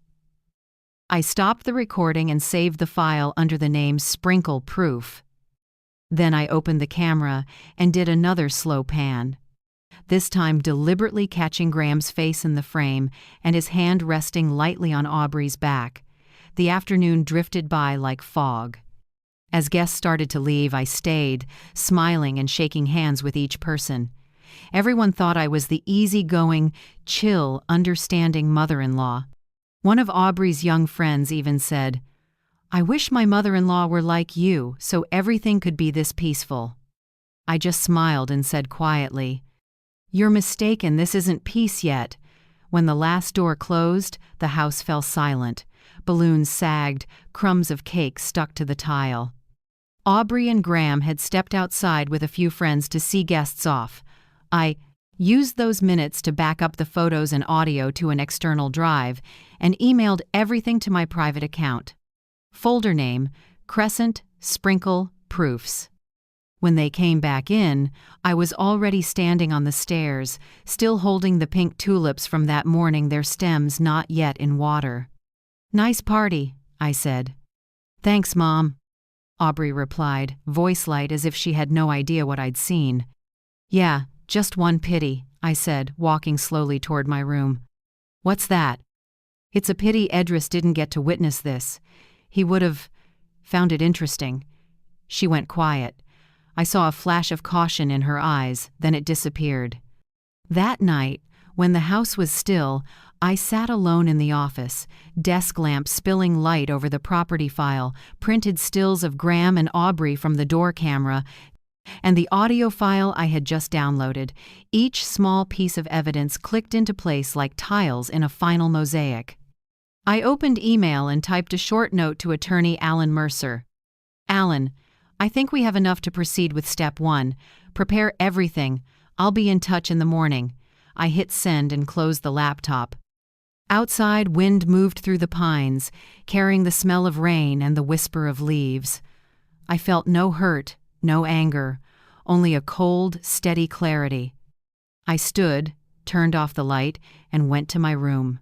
I stopped the recording and saved the file under the name Sprinkle Proof. Then I opened the camera and did another slow pan. This time deliberately catching Graham's face in the frame and his hand resting lightly on Aubrey's back. The afternoon drifted by like fog. As guests started to leave, I stayed, smiling and shaking hands with each person. Everyone thought I was the easygoing, chill, understanding mother-in-law. One of Aubrey's young friends even said, "I wish my mother-in-law were like you, so everything could be this peaceful." I just smiled and said quietly, "You're mistaken, this isn't peace yet." When the last door closed, the house fell silent. Balloons sagged, crumbs of cake stuck to the tile. Aubrey and Graham had stepped outside with a few friends to see guests off. I used those minutes to back up the photos and audio to an external drive and emailed everything to my private account. Folder name, Crescent Sprinkle Proofs. When they came back in, I was already standing on the stairs, still holding the pink tulips from that morning, their stems not yet in water. "Nice party," I said. "Thanks, Mom," Aubrey replied, voice light as if she had no idea what I'd seen. "Yeah, just one pity," I said, walking slowly toward my room. "What's that?" "It's a pity Edris didn't get to witness this. He would have found it interesting." She went quiet. I saw a flash of caution in her eyes, then it disappeared. That night, when the house was still, I sat alone in the office, desk lamp spilling light over the property file, printed stills of Graham and Aubrey from the door camera, and the audio file I had just downloaded. Each small piece of evidence clicked into place like tiles in a final mosaic. I opened email and typed a short note to attorney Alan Mercer. "Alan, I think we have enough to proceed with step 1. Prepare everything. I'll be in touch in the morning." I hit send and closed the laptop. Outside, wind moved through the pines, carrying the smell of rain and the whisper of leaves. I felt no hurt, no anger, only a cold, steady clarity. I stood, turned off the light, and went to my room.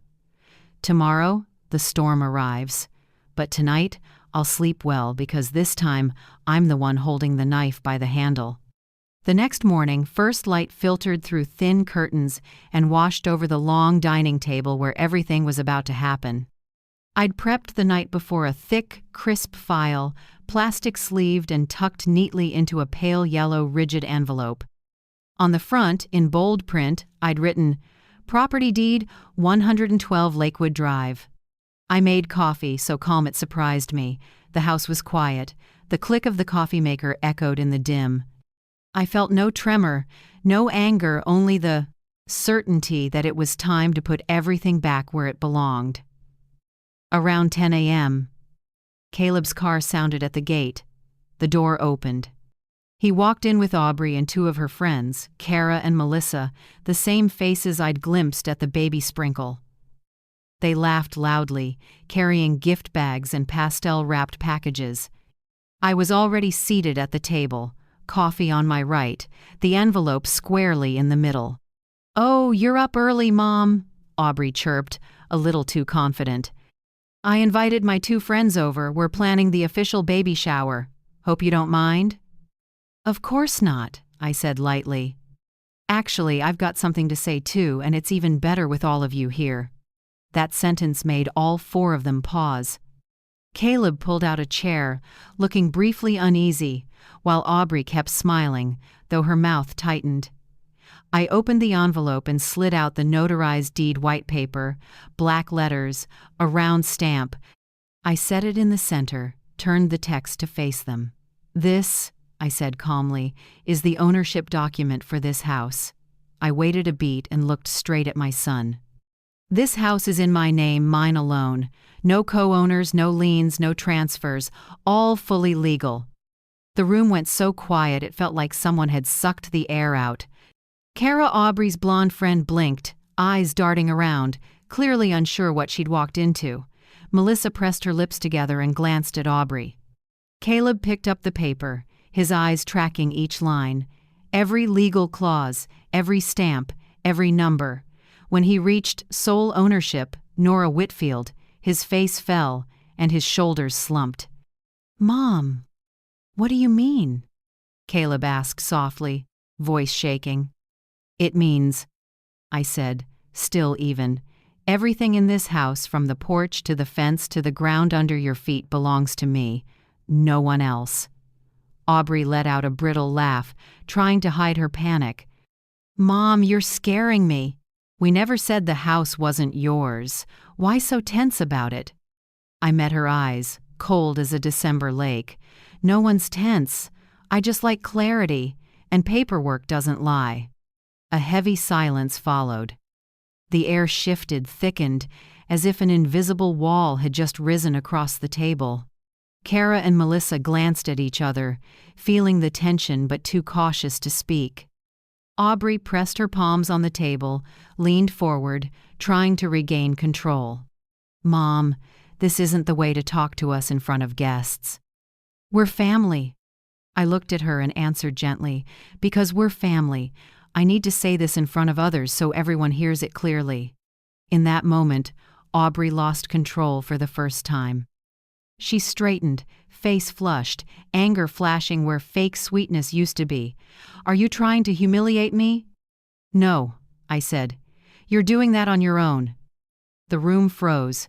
Tomorrow, the storm arrives. But tonight, I'll sleep well because this time, I'm the one holding the knife by the handle. The next morning, first light filtered through thin curtains and washed over the long dining table where everything was about to happen. I'd prepped the night before a thick, crisp file, plastic-sleeved and tucked neatly into a pale yellow rigid envelope. On the front, in bold print, I'd written, "Property deed, 112 Lakewood Drive." I made coffee, so calm it surprised me. The house was quiet. The click of the coffee maker echoed in the dim. I felt no tremor, no anger, only the certainty that it was time to put everything back where it belonged. Around 10 a.m., Caleb's car sounded at the gate. The door opened. He walked in with Aubrey and two of her friends, Kara and Melissa, the same faces I'd glimpsed at the baby sprinkle. They laughed loudly, carrying gift bags and pastel-wrapped packages. I was already seated at the table, coffee on my right, the envelope squarely in the middle. "Oh, you're up early, Mom," Aubrey chirped, a little too confident. "I invited my two friends over. We're planning the official baby shower. Hope you don't mind?" "Of course not," I said lightly. "Actually, I've got something to say too, and it's even better with all of you here." That sentence made all four of them pause. Caleb pulled out a chair, looking briefly uneasy, while Aubrey kept smiling, though her mouth tightened. I opened the envelope and slid out the notarized deed white paper, black letters, a round stamp. I set it in the center, turned the text to face them. "This," I said calmly, "is the ownership document for this house." I waited a beat and looked straight at my son. "This house is in my name, mine alone. No co-owners, no liens, no transfers, all fully legal." The room went so quiet it felt like someone had sucked the air out. Kara, Aubrey's blonde friend, blinked, eyes darting around, clearly unsure what she'd walked into. Melissa pressed her lips together and glanced at Aubrey. Caleb picked up the paper, his eyes tracking each line. Every legal clause, every stamp, every number. When he reached sole ownership, Nora Whitfield, his face fell and his shoulders slumped. "Mom, what do you mean?" Caleb asked softly, voice shaking. "It means," I said, still even, "everything in this house, from the porch to the fence to the ground under your feet, belongs to me, no one else." Aubrey let out a brittle laugh, trying to hide her panic. "Mom, you're scaring me. We never said the house wasn't yours. Why so tense about it?" I met her eyes, cold as a December lake. "No one's tense. I just like clarity, and paperwork doesn't lie." A heavy silence followed. The air shifted, thickened, as if an invisible wall had just risen across the table. Kara and Melissa glanced at each other, feeling the tension but too cautious to speak. Aubrey pressed her palms on the table, leaned forward, trying to regain control. "Mom, this isn't the way to talk to us in front of guests. We're family." I looked at her and answered gently, "Because we're family. I need to say this in front of others so everyone hears it clearly." In that moment, Aubrey lost control for the first time. She straightened, face flushed, anger flashing where fake sweetness used to be. "Are you trying to humiliate me?" "No," I said. "You're doing that on your own." The room froze.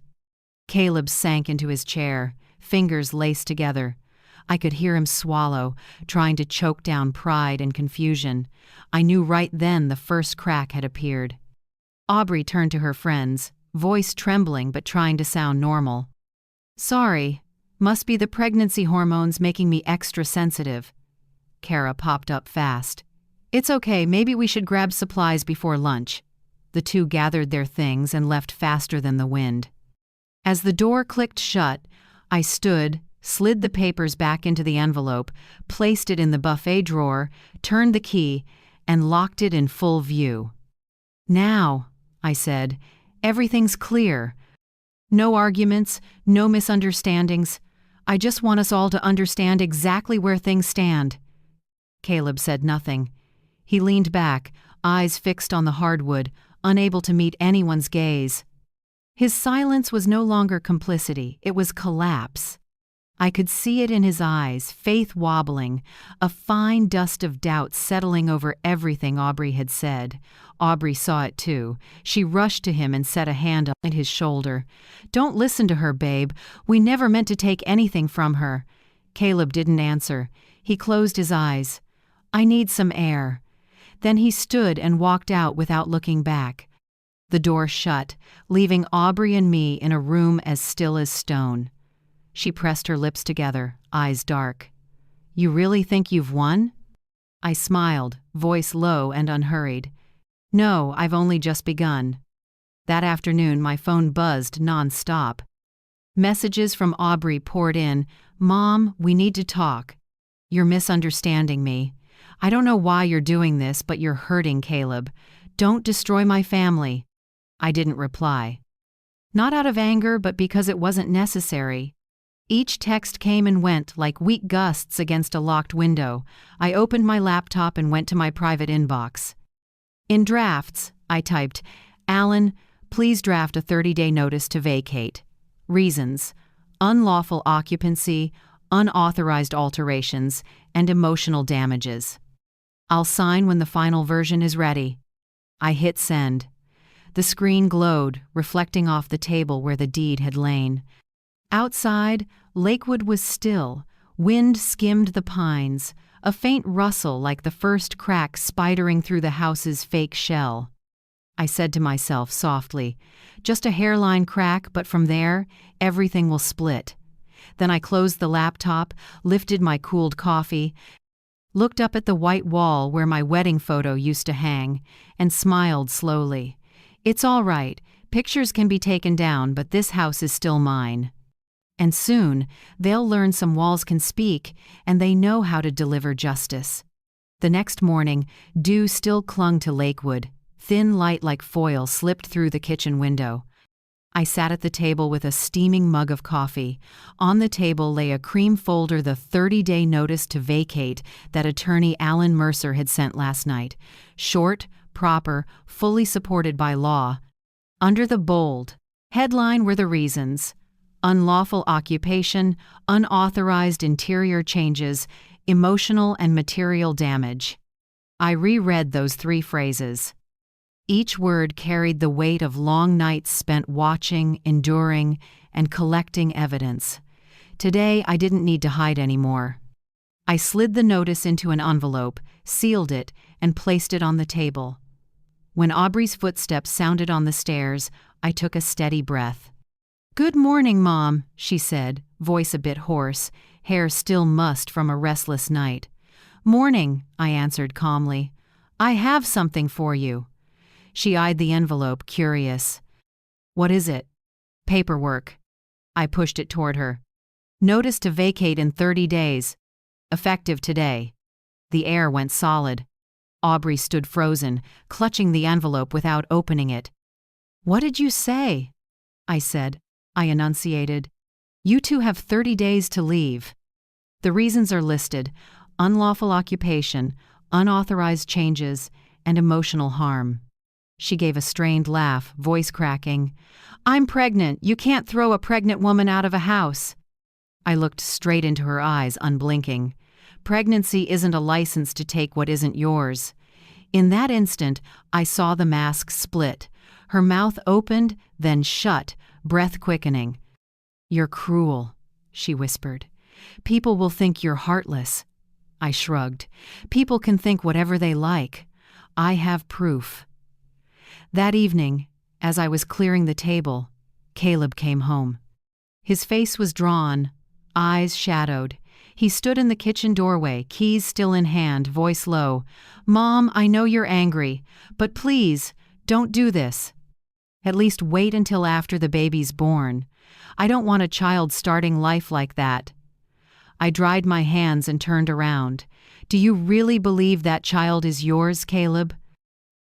Caleb sank into his chair, fingers laced together. I could hear him swallow, trying to choke down pride and confusion. I knew right then the first crack had appeared. Aubrey turned to her friends, voice trembling but trying to sound normal. "Sorry, must be the pregnancy hormones making me extra sensitive." Kara popped up fast. "It's okay, maybe we should grab supplies before lunch." The two gathered their things and left faster than the wind. As the door clicked shut, I stood, slid the papers back into the envelope, placed it in the buffet drawer, turned the key, and locked it in full view. "Now," I said, "everything's clear. No arguments, no misunderstandings. I just want us all to understand exactly where things stand." Caleb said nothing. He leaned back, eyes fixed on the hardwood, unable to meet anyone's gaze. His silence was no longer complicity, it was collapse. I could see it in his eyes, faith wobbling, a fine dust of doubt settling over everything Aubrey had said. Aubrey saw it too. She rushed to him and set a hand on his shoulder. "Don't listen to her, babe. We never meant to take anything from her." Caleb didn't answer. He closed his eyes. "I need some air." Then he stood and walked out without looking back. The door shut, leaving Aubrey and me in a room as still as stone. She pressed her lips together, eyes dark. "You really think you've won?" I smiled, voice low and unhurried. "No, I've only just begun." That afternoon my phone buzzed non-stop. Messages from Aubrey poured in. "Mom, we need to talk. You're misunderstanding me. I don't know why you're doing this, but you're hurting Caleb. Don't destroy my family." I didn't reply. Not out of anger, but because it wasn't necessary. Each text came and went like weak gusts against a locked window. I opened my laptop and went to my private inbox. In drafts, I typed, "Alan, please draft a 30-day notice to vacate. Reasons: unlawful occupancy, unauthorized alterations, and emotional damages. I'll sign when the final version is ready." I hit send. The screen glowed, reflecting off the table where the deed had lain. Outside, Lakewood was still. Wind skimmed the pines, a faint rustle like the first crack spidering through the house's fake shell. I said to myself softly, "Just a hairline crack, but from there, everything will split." Then I closed the laptop, lifted my cooled coffee, looked up at the white wall where my wedding photo used to hang, and smiled slowly. "It's all right. Pictures can be taken down, but this house is still mine." And soon, they'll learn some walls can speak, and they know how to deliver justice. The next morning, dew still clung to Lakewood. Thin light like foil slipped through the kitchen window. I sat at the table with a steaming mug of coffee. On the table lay a cream folder, the 30-day notice to vacate that attorney Alan Mercer had sent last night. Short, proper, fully supported by law. Under the bold headline were the reasons: unlawful occupation, unauthorized interior changes, emotional and material damage. I reread those 3 phrases. Each word carried the weight of long nights spent watching, enduring, and collecting evidence. Today, I didn't need to hide anymore. I slid the notice into an envelope, sealed it, and placed it on the table. When Aubrey's footsteps sounded on the stairs, I took a steady breath. "Good morning, Mom," she said, voice a bit hoarse, hair still mussed from a restless night. "Morning," I answered calmly. "I have something for you." She eyed the envelope, curious. "What is it?" "Paperwork." I pushed it toward her. "Notice to vacate in 30 days. Effective today." The air went solid. Aubrey stood frozen, clutching the envelope without opening it. "What did you say?" I said. I enunciated. "You two have 30 days to leave. The reasons are listed: unlawful occupation, unauthorized changes, and emotional harm." She gave a strained laugh, voice cracking. "I'm pregnant. You can't throw a pregnant woman out of a house." I looked straight into her eyes, unblinking. Pregnancy isn't a license to take what isn't yours. In that instant, I saw the mask split. Her mouth opened, then shut, breath quickening. "You're cruel," she whispered. "People will think you're heartless." I shrugged. "People can think whatever they like. I have proof." That evening, as I was clearing the table, Caleb came home. His face was drawn, eyes shadowed. He stood in the kitchen doorway, keys still in hand, voice low. "Mom, I know you're angry, but please, don't do this. At least wait until after the baby's born. I don't want a child starting life like that." I dried my hands and turned around. "Do you really believe that child is yours, Caleb?"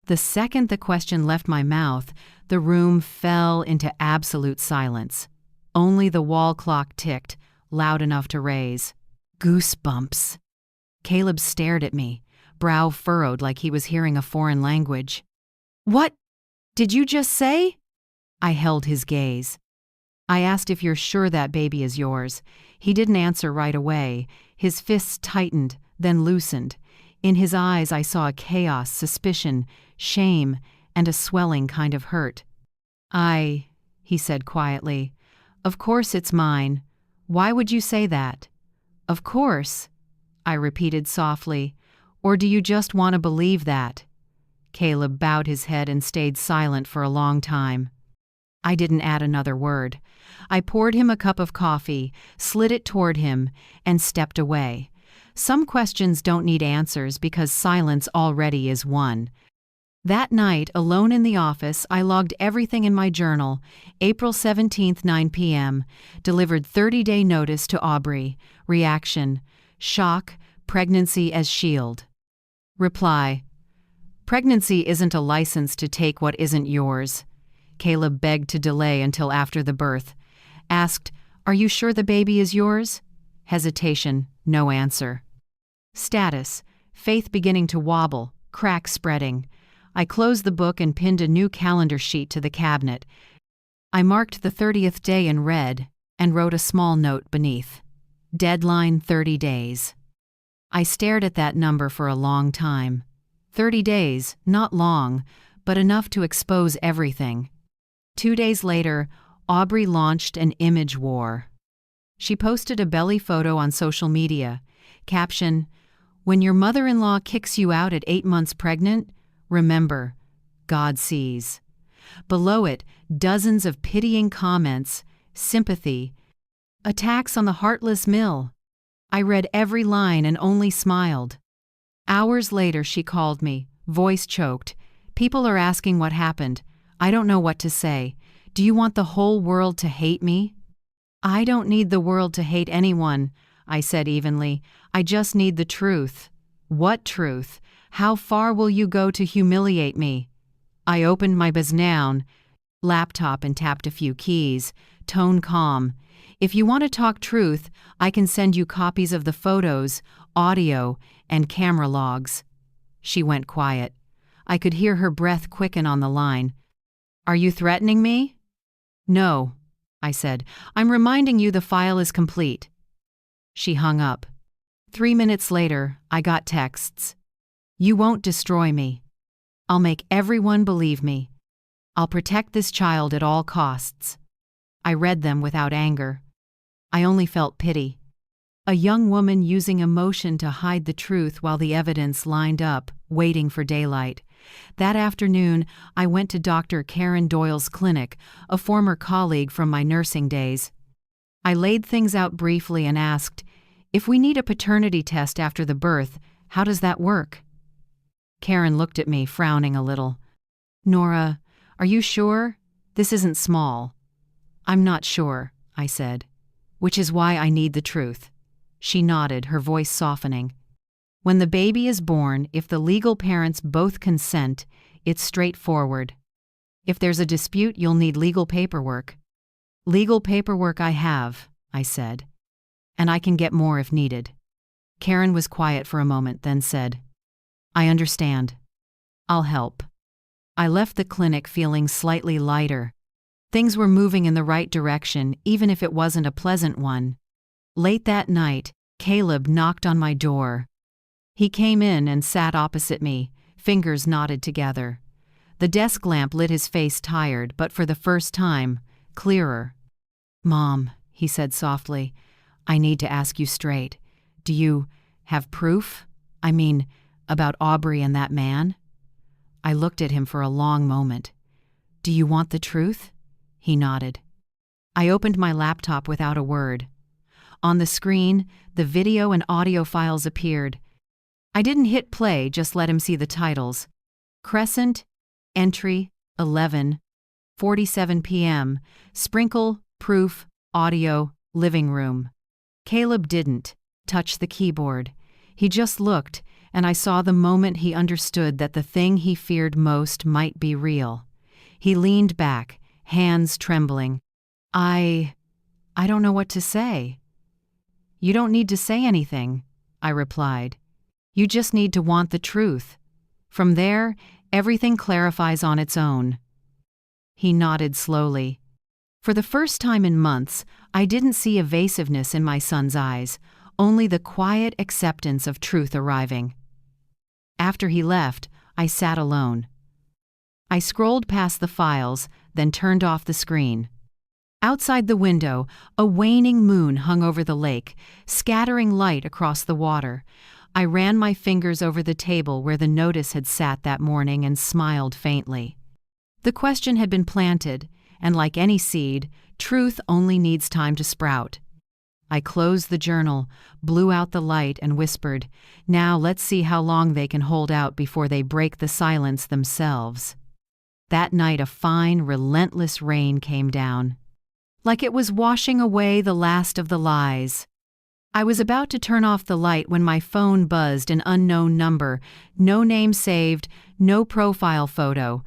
The second the question left my mouth, the room fell into absolute silence. Only the wall clock ticked, loud enough to raise. Goosebumps. Caleb stared at me, brow furrowed like he was hearing a foreign language. "What did you just say?" I held his gaze. I asked if you're sure that baby is yours. He didn't answer right away. His fists tightened, then loosened. In his eyes I saw a chaos, suspicion, shame, and a swelling kind of hurt. He said quietly. Of course it's mine. Why would you say that? Of course, I repeated softly. Or do you just want to believe that? Caleb bowed his head and stayed silent for a long time. I didn't add another word. I poured him a cup of coffee, slid it toward him, and stepped away. Some questions don't need answers because silence already is one. That night, alone in the office, I logged everything in my journal. April 17th, 9 p.m. Delivered 30-day notice to Aubrey. Reaction: shock, pregnancy as shield. Reply: pregnancy isn't a license to take what isn't yours. Caleb begged to delay until after the birth. Asked, are you sure the baby is yours? Hesitation, no answer. Status: faith beginning to wobble, cracks spreading. I closed the book and pinned a new calendar sheet to the cabinet. I marked the 30th day in red and wrote a small note beneath. Deadline 30 days. I stared at that number for a long time. 30 days, not long, but enough to expose everything. 2 days later, Aubrey launched an image war. She posted a belly photo on social media. Caption: when your mother-in-law kicks you out at 8 months pregnant, remember, God sees. Below it, dozens of pitying comments, sympathy, attacks on the heartless mill. I read every line and only smiled. Hours later she called me, voice choked. People are asking what happened. I don't know what to say. Do you want the whole world to hate me? I don't need the world to hate anyone, I said evenly. I just need the truth. What truth? How far will you go to humiliate me? I opened my Biznown laptop and tapped a few keys, tone calm. If you want to talk truth, I can send you copies of the photos, audio, and camera logs. She went quiet. I could hear her breath quicken on the line. Are you threatening me? No, I said. I'm reminding you the file is complete. She hung up. 3 minutes later, I got texts. You won't destroy me. I'll make everyone believe me. I'll protect this child at all costs. I read them without anger. I only felt pity. A young woman using emotion to hide the truth while the evidence lined up, waiting for daylight. That afternoon, I went to Dr. Karen Doyle's clinic, a former colleague from my nursing days. I laid things out briefly and asked, if we need a paternity test after the birth, how does that work? Karen looked at me, frowning a little. Nora, are you sure? This isn't small. I'm not sure, I said. Which is why I need the truth. She nodded, her voice softening. When the baby is born, if the legal parents both consent, it's straightforward. If there's a dispute, you'll need legal paperwork. Legal paperwork I have, I said. And I can get more if needed. Karen was quiet for a moment, then said, I understand. I'll help. I left the clinic feeling slightly lighter. Things were moving in the right direction, even if it wasn't a pleasant one. Late that night, Caleb knocked on my door. He came in and sat opposite me, fingers knotted together. The desk lamp lit his face tired, but for the first time, clearer. Mom, he said softly, I need to ask you straight. Do you have proof? I mean, about Aubrey and that man? I looked at him for a long moment. Do you want the truth? He nodded. I opened my laptop without a word. On the screen, the video and audio files appeared. I didn't hit play, just let him see the titles. Crescent, Entry, 11:47 p.m., Sprinkle, Proof, Audio, Living Room. Caleb didn't touch the keyboard. He just looked, and I saw the moment he understood that the thing he feared most might be real. He leaned back, hands trembling. I don't know what to say. You don't need to say anything, I replied. You just need to want the truth. From there, everything clarifies on its own. He nodded slowly. For the first time in months, I didn't see evasiveness in my son's eyes, only the quiet acceptance of truth arriving. After he left, I sat alone. I scrolled past the files, then turned off the screen. Outside the window, a waning moon hung over the lake, scattering light across the water. I ran my fingers over the table where the notice had sat that morning and smiled faintly. The question had been planted, and like any seed, truth only needs time to sprout. I closed the journal, blew out the light, and whispered, "Now let's see how long they can hold out before they break the silence themselves." That night a fine, relentless rain came down, like it was washing away the last of the lies. I was about to turn off the light when my phone buzzed an unknown number, no name saved, no profile photo.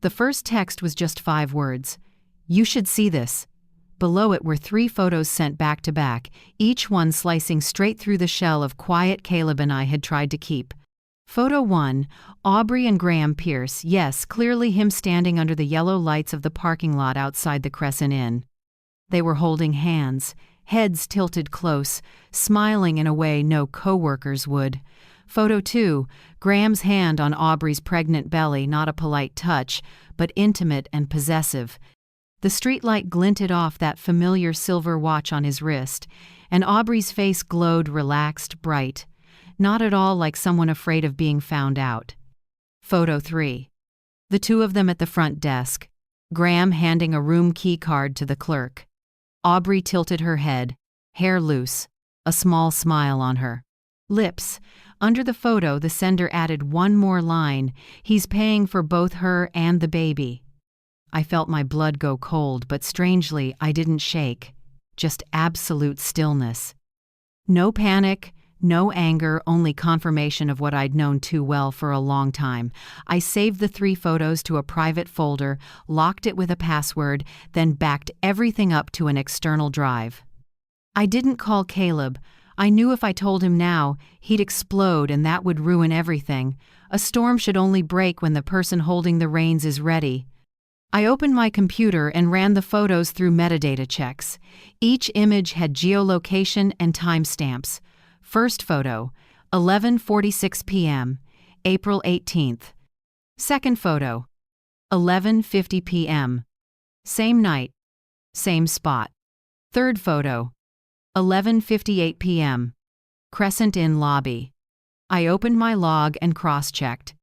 The first text was just 5 words. "You should see this." Below it were 3 photos sent back to back, each one slicing straight through the shell of quiet Caleb and I had tried to keep. Photo 1, Aubrey and Graham Pierce, yes, clearly him standing under the yellow lights of the parking lot outside the Crescent Inn. They were holding hands, heads tilted close, smiling in a way no co-workers would. Photo 2, Graham's hand on Aubrey's pregnant belly, not a polite touch, but intimate and possessive. The streetlight glinted off that familiar silver watch on his wrist, and Aubrey's face glowed relaxed, bright, not at all like someone afraid of being found out. Photo 3, the 2 of them at the front desk, Graham handing a room key card to the clerk. Aubrey tilted her head, hair loose, a small smile on her lips. Under the photo, the sender added one more line, "He's paying for both her and the baby." I felt my blood go cold, but strangely, I didn't shake. Just absolute stillness. No panic, no anger, only confirmation of what I'd known too well for a long time. I saved the 3 photos to a private folder, locked it with a password, then backed everything up to an external drive. I didn't call Caleb. I knew if I told him now, he'd explode and that would ruin everything. A storm should only break when the person holding the reins is ready. I opened my computer and ran the photos through metadata checks. Each image had geolocation and timestamps. First photo, 11:46 p.m., April 18th. Second photo, 11:50 p.m., same night, same spot. Third photo, 11:58 p.m., Crescent Inn lobby. I opened my log and cross-checked.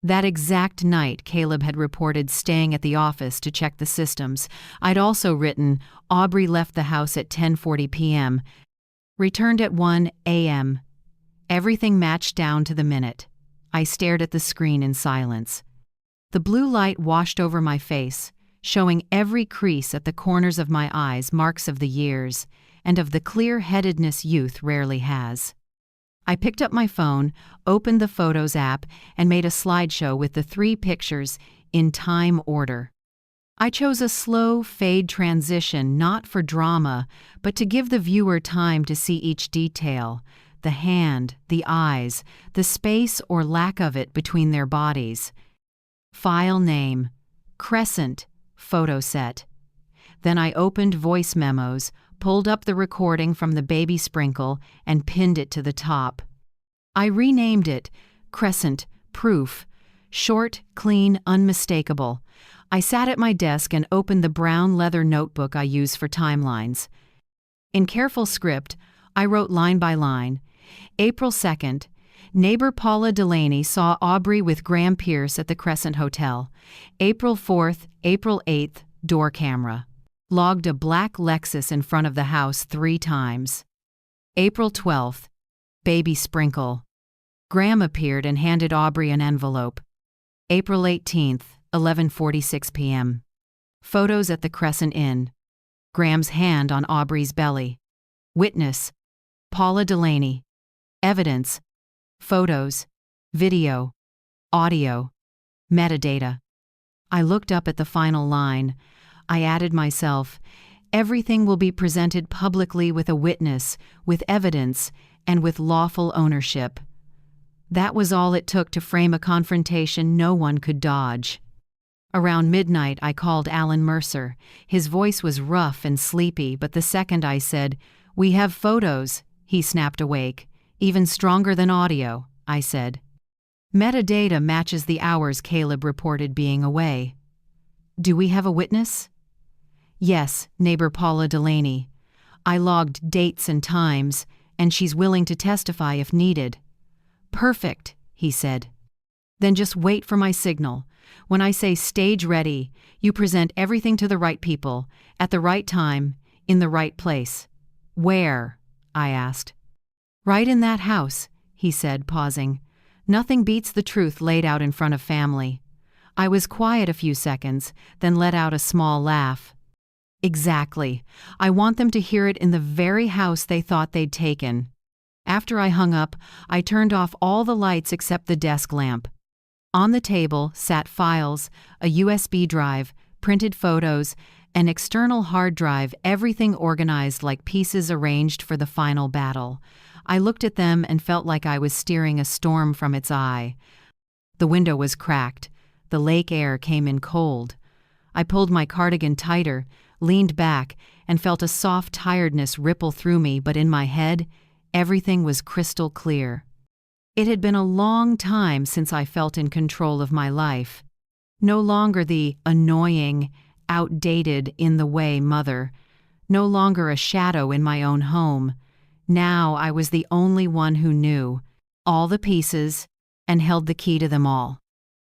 That exact night, Caleb had reported staying at the office to check the systems. I'd also written, Aubrey left the house at 10:40 p.m., returned at 1 a.m. Everything matched down to the minute. I stared at the screen in silence. The blue light washed over my face, showing every crease at the corners of my eyes, marks of the years, and of the clear-headedness youth rarely has. I picked up my phone, opened the Photos app, and made a slideshow with the 3 pictures in time order. I chose a slow fade transition not for drama, but to give the viewer time to see each detail, the hand, the eyes, the space or lack of it between their bodies. File name, Crescent, photo set. Then I opened voice memos, pulled up the recording from the baby sprinkle, and pinned it to the top. I renamed it Crescent Proof. Short, clean, unmistakable. I sat at my desk and opened the brown leather notebook I use for timelines. In careful script, I wrote line by line. April 2nd, neighbor Paula Delaney saw Aubrey with Graham Pierce at the Crescent Hotel. April 4th, April 8th, door camera. Logged a black Lexus in front of the house 3 times. April 12th, baby sprinkle. Graham appeared and handed Aubrey an envelope. April 18th, 11:46 p.m. Photos at the Crescent Inn. Graham's hand on Aubrey's belly. Witness, Paula Delaney. Evidence, photos, video, audio, metadata. I looked up at the final line. I added myself, everything will be presented publicly with a witness, with evidence, and with lawful ownership. That was all it took to frame a confrontation no one could dodge. Around midnight, I called Alan Mercer. His voice was rough and sleepy, but the second I said, "We have photos," he snapped awake. "Even stronger than audio," I said. "Metadata matches the hours Caleb reported being away." "Do we have a witness?" "Yes, neighbor Paula Delaney. I logged dates and times, and she's willing to testify if needed." "Perfect," he said. "Then just wait for my signal. When I say stage ready, you present everything to the right people, at the right time, in the right place." "Where?" I asked. "Right in that house," he said, pausing. "Nothing beats the truth laid out in front of family." I was quiet a few seconds, then let out a small laugh. "Exactly. I want them to hear it in the very house they thought they'd taken." After I hung up, I turned off all the lights except the desk lamp. On the table sat files, a USB drive, printed photos, an external hard drive, everything organized like pieces arranged for the final battle. I looked at them and felt like I was steering a storm from its eye. The window was cracked. The lake air came in cold. I pulled my cardigan tighter, leaned back, and felt a soft tiredness ripple through me, but in my head, everything was crystal clear. It had been a long time since I felt in control of my life. No longer the annoying, outdated, in-the-way mother. No longer a shadow in my own home. Now I was the only one who knew all the pieces and held the key to them all.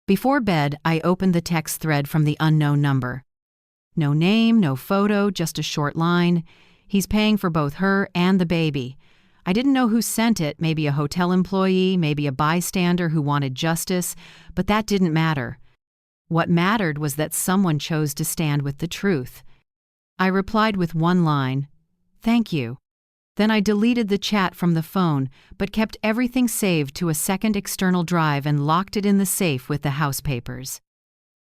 Before bed, I opened the text thread from the unknown number. No name, no photo, just a short line. "He's paying for both her and the baby." I didn't know who sent it, maybe a hotel employee, maybe a bystander who wanted justice, but that didn't matter. What mattered was that someone chose to stand with the truth. I replied with one line, "Thank you." Then I deleted the chat from the phone, but kept everything saved to a second external drive and locked it in the safe with the house papers.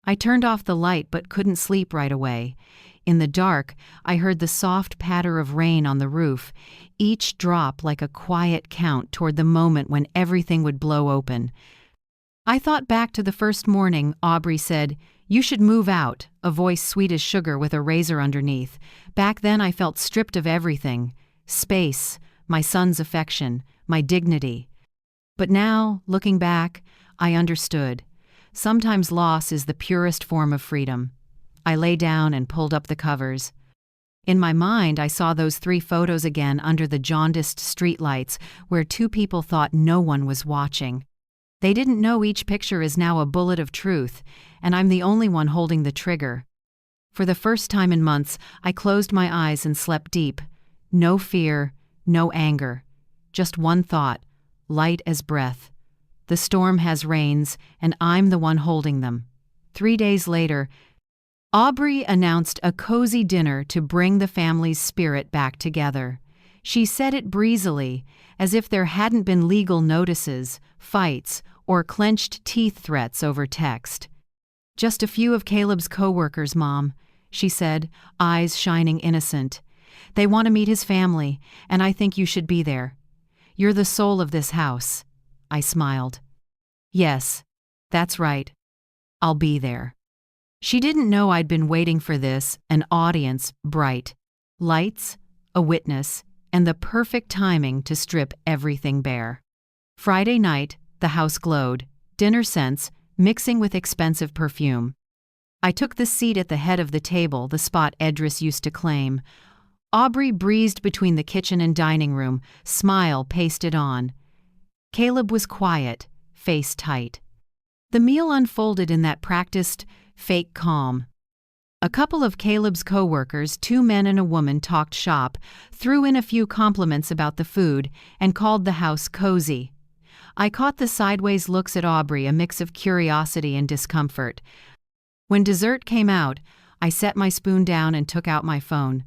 I turned off the light but couldn't sleep right away. In the dark, I heard the soft patter of rain on the roof, each drop like a quiet count toward the moment when everything would blow open. I thought back to the first morning Aubrey said, "You should move out," a voice sweet as sugar with a razor underneath. Back then I felt stripped of everything. Space, my son's affection, my dignity. But now, looking back, I understood. Sometimes loss is the purest form of freedom. I lay down and pulled up the covers. In my mind, I saw those 3 photos again under the jaundiced streetlights where 2 people thought no one was watching. They didn't know each picture is now a bullet of truth, and I'm the only one holding the trigger. For the first time in months, I closed my eyes and slept deep. No fear, no anger. Just one thought, light as breath. The storm has reins, and I'm the one holding them. 3 days later, Aubrey announced a cozy dinner to bring the family's spirit back together. She said it breezily, as if there hadn't been legal notices, fights, or clenched teeth threats over text. "Just a few of Caleb's co-workers, Mom," she said, eyes shining innocent. "They want to meet his family, and I think you should be there. You're the soul of this house." I smiled. "Yes, that's right. I'll be there." She didn't know I'd been waiting for this, an audience, bright lights, a witness, and the perfect timing to strip everything bare. Friday night, the house glowed, dinner scents mixing with expensive perfume. I took the seat at the head of the table, the spot Edris used to claim. Aubrey breezed between the kitchen and dining room, smile pasted on. Caleb was quiet, face tight. The meal unfolded in that practiced, fake calm. A couple of Caleb's co-workers, 2 men and a woman, talked shop, threw in a few compliments about the food, and called the house cozy. I caught the sideways looks at Aubrey, a mix of curiosity and discomfort. When dessert came out, I set my spoon down and took out my phone.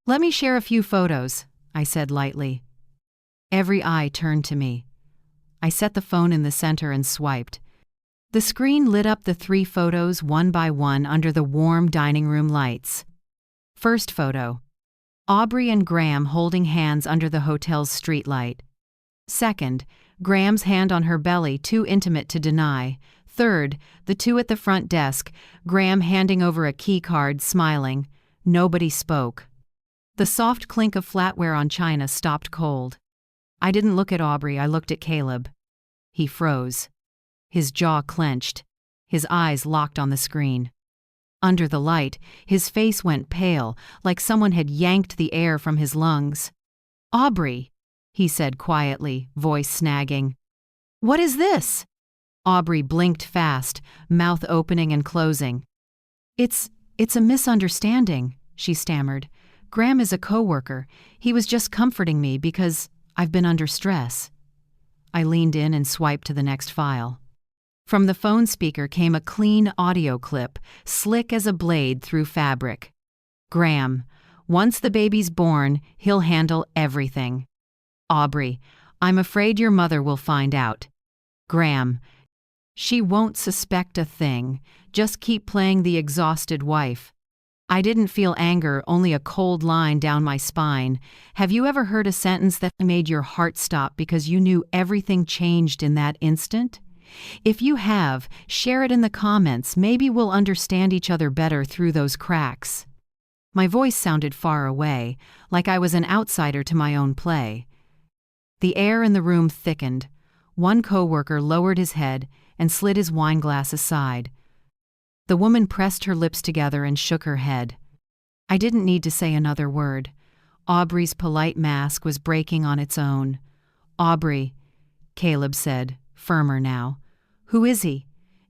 "Let me share a few photos," I said lightly. Every eye turned to me. I set the phone in the center and swiped. The screen lit up the 3 photos one by one under the warm dining room lights. First photo. Aubrey and Graham holding hands under the hotel's streetlight. Second, Graham's hand on her belly, too intimate to deny. Third, the two at the front desk, Graham handing over a key card, smiling. Nobody spoke. The soft clink of flatware on china stopped cold. I didn't look at Aubrey, I looked at Caleb. He froze. His jaw clenched. His eyes locked on the screen. Under the light, his face went pale, like someone had yanked the air from his lungs. "Aubrey," he said quietly, voice snagging. "What is this?" Aubrey blinked fast, mouth opening and closing. It's a misunderstanding," she stammered. "Graham is a coworker. He was just comforting me because I've been under stress." I leaned in and swiped to the next file. From the phone speaker came a clean audio clip, slick as a blade through fabric. "Graham, once the baby's born, he'll handle everything." "Aubrey, I'm afraid your mother will find out." "Graham, she won't suspect a thing. Just keep playing the exhausted wife." I didn't feel anger, only a cold line down my spine. Have you ever heard a sentence that made your heart stop because you knew everything changed in that instant? If you have, share it in the comments. Maybe we'll understand each other better through those cracks. My voice sounded far away, like I was an outsider to my own play. The air in the room thickened. One coworker lowered his head and slid his wineglass aside. The woman pressed her lips together and shook her head. I didn't need to say another word. Aubrey's polite mask was breaking on its own. "Aubrey," Caleb said, firmer now. "Who is he?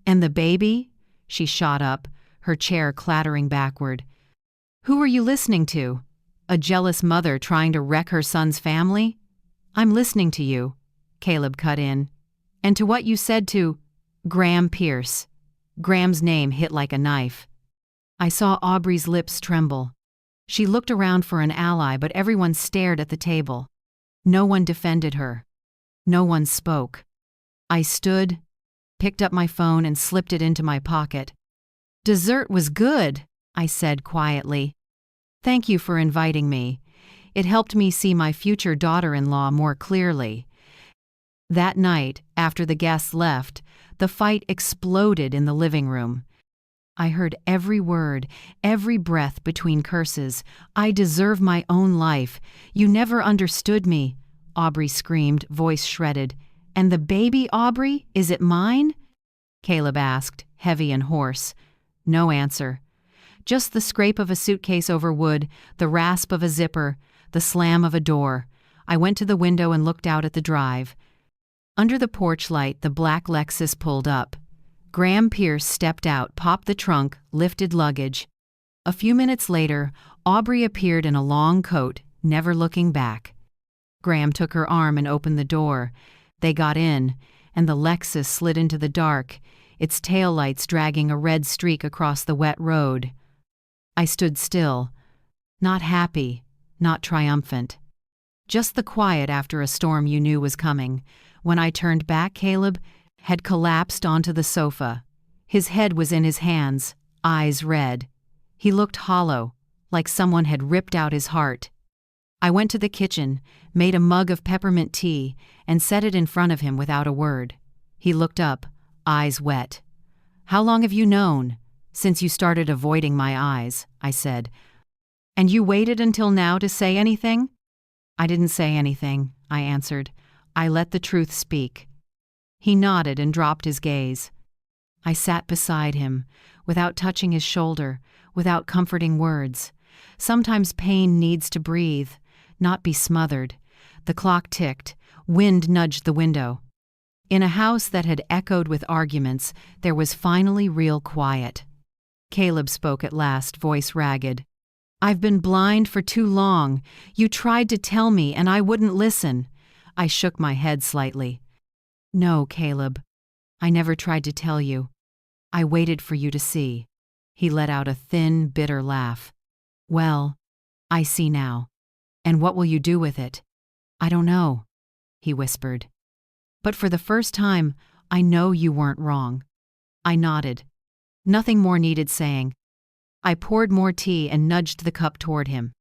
And the baby?" She shot up, her chair clattering backward. "Who are you listening to? A jealous mother trying to wreck her son's family?" "I'm listening to you," Caleb cut in. "And to what you said to Graham Pierce." Graham's name hit like a knife. I saw Aubrey's lips tremble. She looked around for an ally, but everyone stared at the table. No one defended her. No one spoke. I stood, picked up my phone and slipped it into my pocket. "Dessert was good," I said quietly. "Thank you for inviting me. It helped me see my future daughter-in-law more clearly." That night, after the guests left, the fight exploded in the living room. I heard every word, every breath between curses. "I deserve my own life. You never understood me," Aubrey screamed, voice shredded. "And the baby, Aubrey, is it mine?" Caleb asked, heavy and hoarse. No answer. Just the scrape of a suitcase over wood, the rasp of a zipper, the slam of a door. I went to the window and looked out at the drive. Under the porch light, the black Lexus pulled up. Graham Pierce stepped out, popped the trunk, lifted luggage. A few minutes later, Aubrey appeared in a long coat, never looking back. Graham took her arm and opened the door. They got in, and the Lexus slid into the dark, its taillights dragging a red streak across the wet road. I stood still, not happy, not triumphant. Just the quiet after a storm you knew was coming. When I turned back, Caleb had collapsed onto the sofa. His head was in his hands, eyes red. He looked hollow, like someone had ripped out his heart. I went to the kitchen, made a mug of peppermint tea, and set it in front of him without a word. He looked up, eyes wet. "How long have you known?" "Since you started avoiding my eyes," I said. "And you waited until now to say anything?" "I didn't say anything," I answered. "I let the truth speak." He nodded and dropped his gaze. I sat beside him, without touching his shoulder, without comforting words. Sometimes pain needs to breathe, not be smothered. The clock ticked. Wind nudged the window. In a house that had echoed with arguments, there was finally real quiet. Caleb spoke at last, voice ragged. "I've been blind for too long. You tried to tell me and I wouldn't listen." I shook my head slightly. "No, Caleb. I never tried to tell you. I waited for you to see." He let out a thin, bitter laugh. "Well, I see now. And what will you do with it?" "I don't know," he whispered. "But for the first time, I know you weren't wrong." I nodded. Nothing more needed saying. I poured more tea and nudged the cup toward him.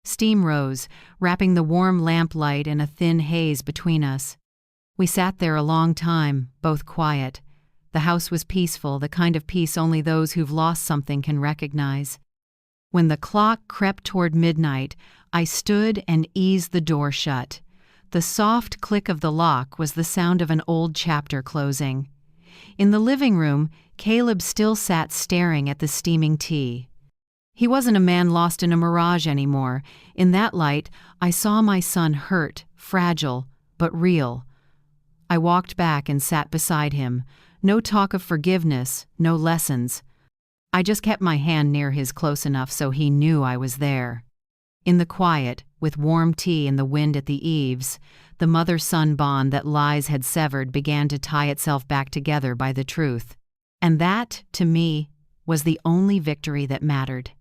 Steam rose, wrapping the warm lamplight in a thin haze between us. We sat there a long time, both quiet. The house was peaceful, the kind of peace only those who've lost something can recognize. When the clock crept toward midnight, I stood and eased the door shut. The soft click of the lock was the sound of an old chapter closing. In the living room, Caleb still sat staring at the steaming tea. He wasn't a man lost in a mirage anymore. In that light, I saw my son hurt, fragile, but real. I walked back and sat beside him. No talk of forgiveness, no lessons. I just kept my hand near his close enough so he knew I was there. In the quiet, with warm tea and the wind at the eaves, the mother-son bond that lies had severed began to tie itself back together by the truth. And that, to me, was the only victory that mattered.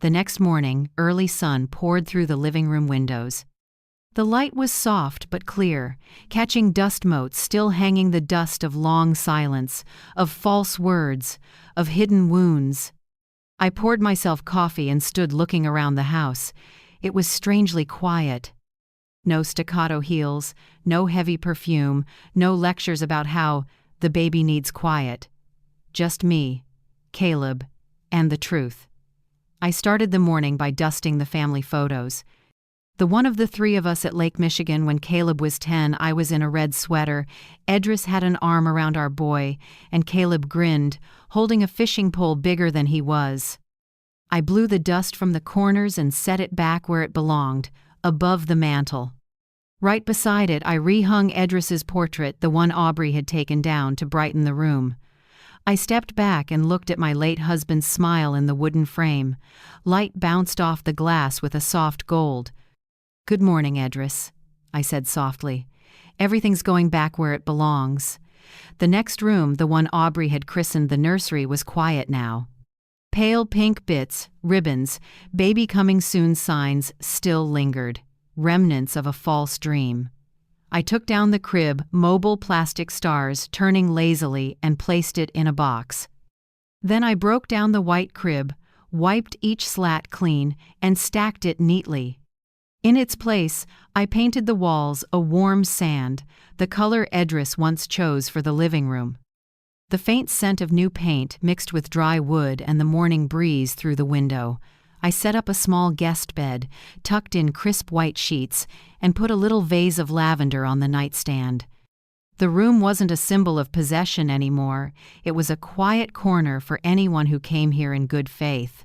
The next morning, early sun poured through the living room windows. The light was soft but clear, catching dust motes still hanging, the dust of long silence, of false words, of hidden wounds. I poured myself coffee and stood looking around the house. It was strangely quiet. No staccato heels, no heavy perfume, no lectures about how the baby needs quiet. Just me, Caleb, and the truth. I started the morning by dusting the family photos. The one of the three of us at Lake Michigan when Caleb was 10, I was in a red sweater. Edris had an arm around our boy, and Caleb grinned, holding a fishing pole bigger than he was. I blew the dust from the corners and set it back where it belonged, above the mantel. Right beside it, I rehung Edris's portrait, the one Aubrey had taken down, to brighten the room. I stepped back and looked at my late husband's smile in the wooden frame. Light bounced off the glass with a soft gold. "Good morning, Edris," I said softly. "Everything's going back where it belongs." The next room, the one Aubrey had christened the nursery, was quiet now. Pale pink bits, ribbons, baby coming soon signs still lingered, remnants of a false dream. I took down the crib, mobile plastic stars turning lazily, and placed it in a box. Then I broke down the white crib, wiped each slat clean, and stacked it neatly. In its place, I painted the walls a warm sand, the color Edris once chose for the living room. The faint scent of new paint mixed with dry wood and the morning breeze through the window. I set up a small guest bed, tucked in crisp white sheets, and put a little vase of lavender on the nightstand. The room wasn't a symbol of possession anymore. It was a quiet corner for anyone who came here in good faith.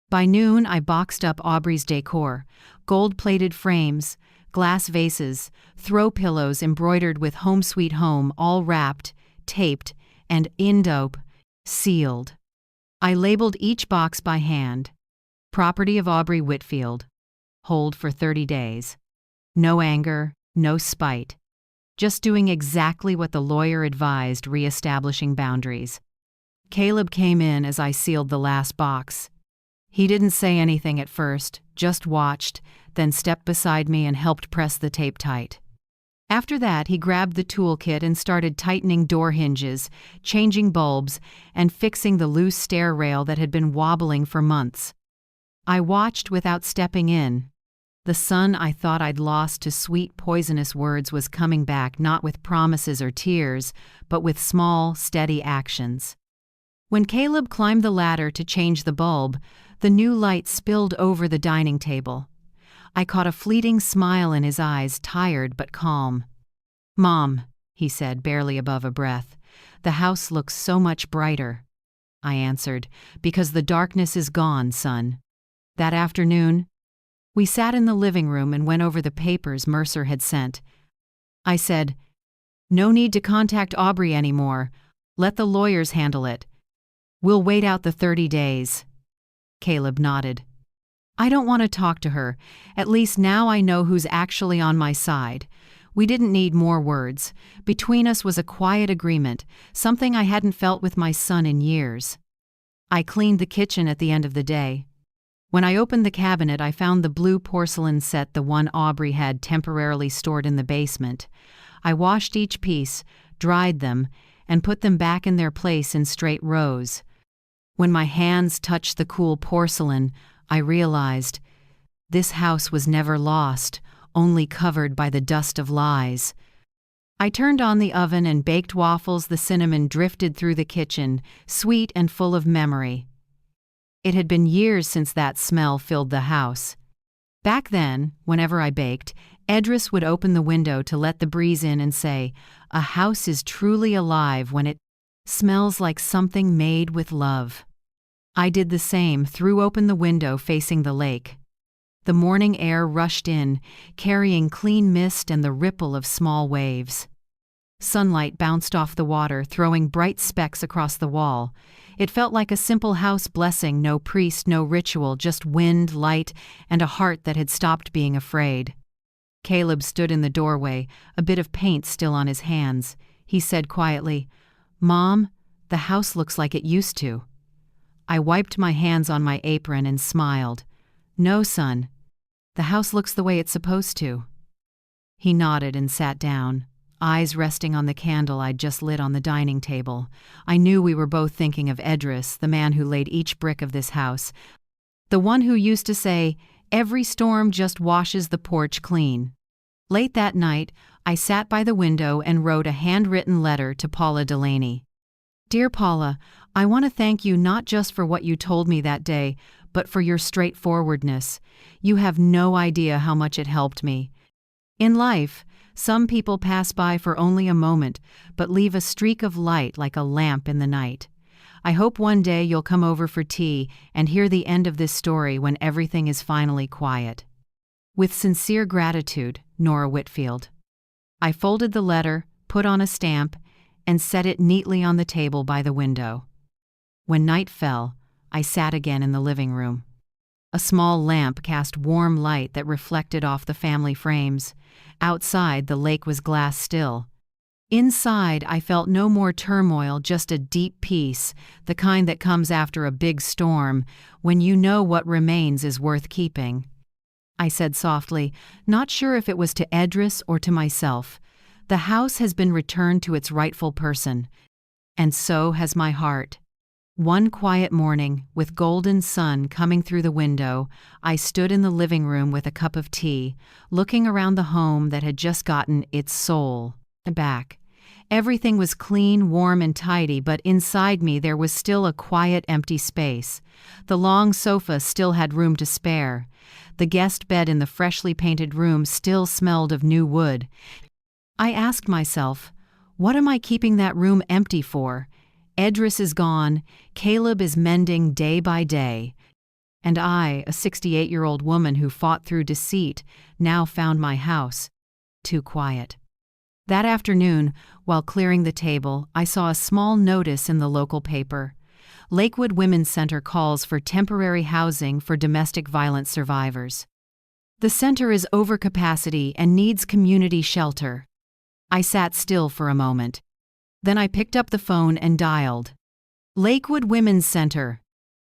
By noon, I boxed up Aubrey's decor: gold-plated frames, glass vases, throw pillows embroidered with "Home Sweet Home," all wrapped, taped, and sealed. I labeled each box by hand. Property of Aubrey Whitfield. Hold for 30 days. No anger, no spite. Just doing exactly what the lawyer advised, reestablishing boundaries. Caleb came in as I sealed the last box. He didn't say anything at first, just watched, then stepped beside me and helped press the tape tight. After that, he grabbed the toolkit and started tightening door hinges, changing bulbs, and fixing the loose stair rail that had been wobbling for months. I watched without stepping in. The son I thought I'd lost to sweet, poisonous words was coming back, not with promises or tears, but with small, steady actions. When Caleb climbed the ladder to change the bulb, the new light spilled over the dining table. I caught a fleeting smile in his eyes, tired but calm. "Mom," he said, barely above a breath, "the house looks so much brighter." I answered, "Because the darkness is gone, son." That afternoon, we sat in the living room and went over the papers Mercer had sent. I said, "No need to contact Aubrey anymore. Let the lawyers handle it. We'll wait out the 30 days. Caleb nodded. "I don't want to talk to her. At least now I know who's actually on my side." We didn't need more words. Between us was a quiet agreement, something I hadn't felt with my son in years. I cleaned the kitchen at the end of the day. When I opened the cabinet, I found the blue porcelain set, the one Aubrey had temporarily stored in the basement. I washed each piece, dried them, and put them back in their place in straight rows. When my hands touched the cool porcelain, I realized this house was never lost, only covered by the dust of lies. I turned on the oven and baked waffles. The cinnamon drifted through the kitchen, sweet and full of memory. It had been years since that smell filled the house. Back then, whenever I baked, Edris would open the window to let the breeze in and say, "A house is truly alive when it smells like something made with love." I did the same, threw open the window facing the lake. The morning air rushed in, carrying clean mist and the ripple of small waves. Sunlight bounced off the water, throwing bright specks across the wall. It felt like a simple house blessing, no priest, no ritual, just wind, light, and a heart that had stopped being afraid. Caleb stood in the doorway, a bit of paint still on his hands. He said quietly, "Mom, the house looks like it used to." I wiped my hands on my apron and smiled. "No, son. The house looks the way it's supposed to." He nodded and sat down, eyes resting on the candle I'd just lit on the dining table. I knew we were both thinking of Edris, the man who laid each brick of this house. The one who used to say, "Every storm just washes the porch clean." Late that night, I sat by the window and wrote a handwritten letter to Paula Delaney. "Dear Paula, I want to thank you not just for what you told me that day, but for your straightforwardness. You have no idea how much it helped me. In life, some people pass by for only a moment, but leave a streak of light like a lamp in the night. I hope one day you'll come over for tea and hear the end of this story when everything is finally quiet. With sincere gratitude, Nora Whitfield." I folded the letter, put on a stamp, and set it neatly on the table by the window. When night fell, I sat again in the living room. A small lamp cast warm light that reflected off the family frames. Outside, the lake was glass still. Inside, I felt no more turmoil, just a deep peace, the kind that comes after a big storm, when you know what remains is worth keeping. I said softly, not sure if it was to Edris or to myself. "The house has been returned to its rightful person, and so has my heart." One quiet morning, with golden sun coming through the window, I stood in the living room with a cup of tea, looking around the home that had just gotten its soul back. Everything was clean, warm, and tidy, but inside me there was still a quiet, empty space. The long sofa still had room to spare. The guest bed in the freshly painted room still smelled of new wood. I asked myself, what am I keeping that room empty for? Edris is gone, Caleb is mending day by day, and I, a 68-year-old woman who fought through deceit, now found my house too quiet. That afternoon, while clearing the table, I saw a small notice in the local paper. Lakewood Women's Center calls for temporary housing for domestic violence survivors. The center is over capacity and needs community shelter. I sat still for a moment. Then I picked up the phone and dialed. "Lakewood Women's Center.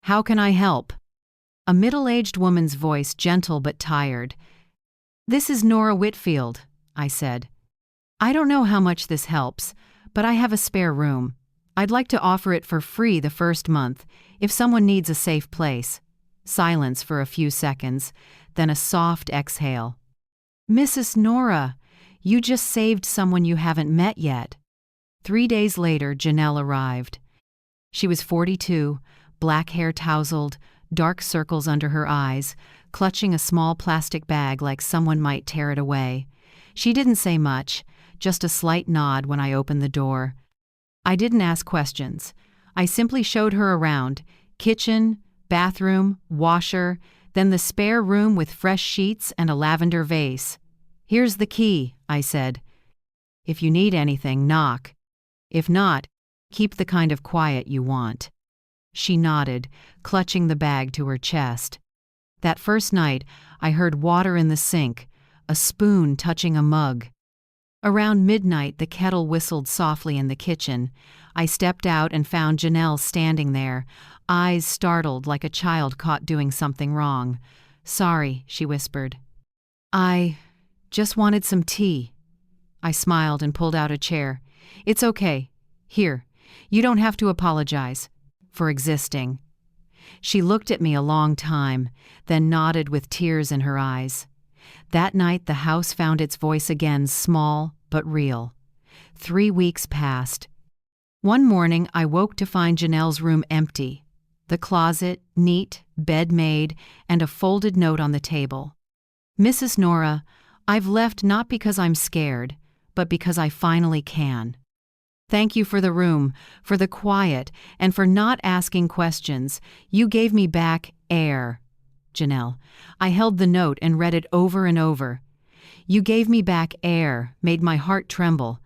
How can I help?" A middle-aged woman's voice, gentle but tired. "This is Nora Whitfield," I said. "I don't know how much this helps, but I have a spare room. I'd like to offer it for free the first month, if someone needs a safe place." Silence for a few seconds, then a soft exhale. "Mrs. Nora, you just saved someone you haven't met yet." 3 days later, Janelle arrived. She was 42, black hair tousled, dark circles under her eyes, clutching a small plastic bag like someone might tear it away. She didn't say much, just a slight nod when I opened the door. I didn't ask questions. I simply showed her around: kitchen, bathroom, washer, then the spare room with fresh sheets and a lavender vase. "Here's the key," I said. "If you need anything, knock. If not, keep the kind of quiet you want." She nodded, clutching the bag to her chest. That first night, I heard water in the sink, a spoon touching a mug. Around midnight, the kettle whistled softly in the kitchen. I stepped out and found Janelle standing there, eyes startled like a child caught doing something wrong. "Sorry," she whispered. "I just wanted some tea." I smiled and pulled out a chair. "It's okay. Here, you don't have to apologize for existing." She looked at me a long time, then nodded with tears in her eyes. That night the house found its voice again, small but real. 3 weeks passed. One morning, I woke to find Janelle's room empty. The closet, neat, bed made, and a folded note on the table. Mrs. Nora, I've left not because I'm scared, but because I finally can. Thank you for the room, for the quiet, and for not asking questions. You gave me back air. Janelle. I held the note and read it over and over. You gave me back air, made my heart tremble.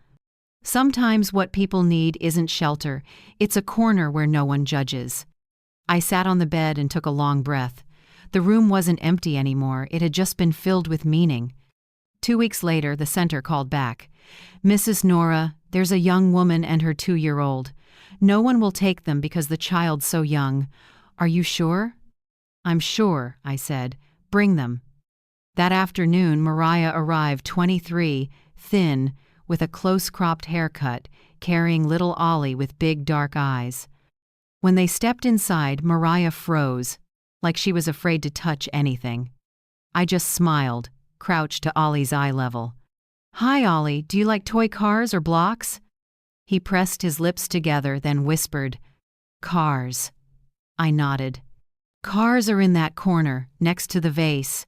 Sometimes what people need isn't shelter, it's a corner where no one judges. I sat on the bed and took a long breath. The room wasn't empty anymore, it had just been filled with meaning. 2 weeks later, the center called back. Mrs. Nora, there's a young woman and her 2-year-old. No one will take them because the child's so young. Are you sure? I'm sure, I said. Bring them. That afternoon, Mariah arrived, 23, thin, with a close-cropped haircut, carrying little Ollie with big dark eyes. When they stepped inside, Mariah froze, like she was afraid to touch anything. I just smiled, crouched to Ollie's eye level. Hi, Ollie, do you like toy cars or blocks? He pressed his lips together, then whispered, Cars. I nodded. Cars are in that corner, next to the vase.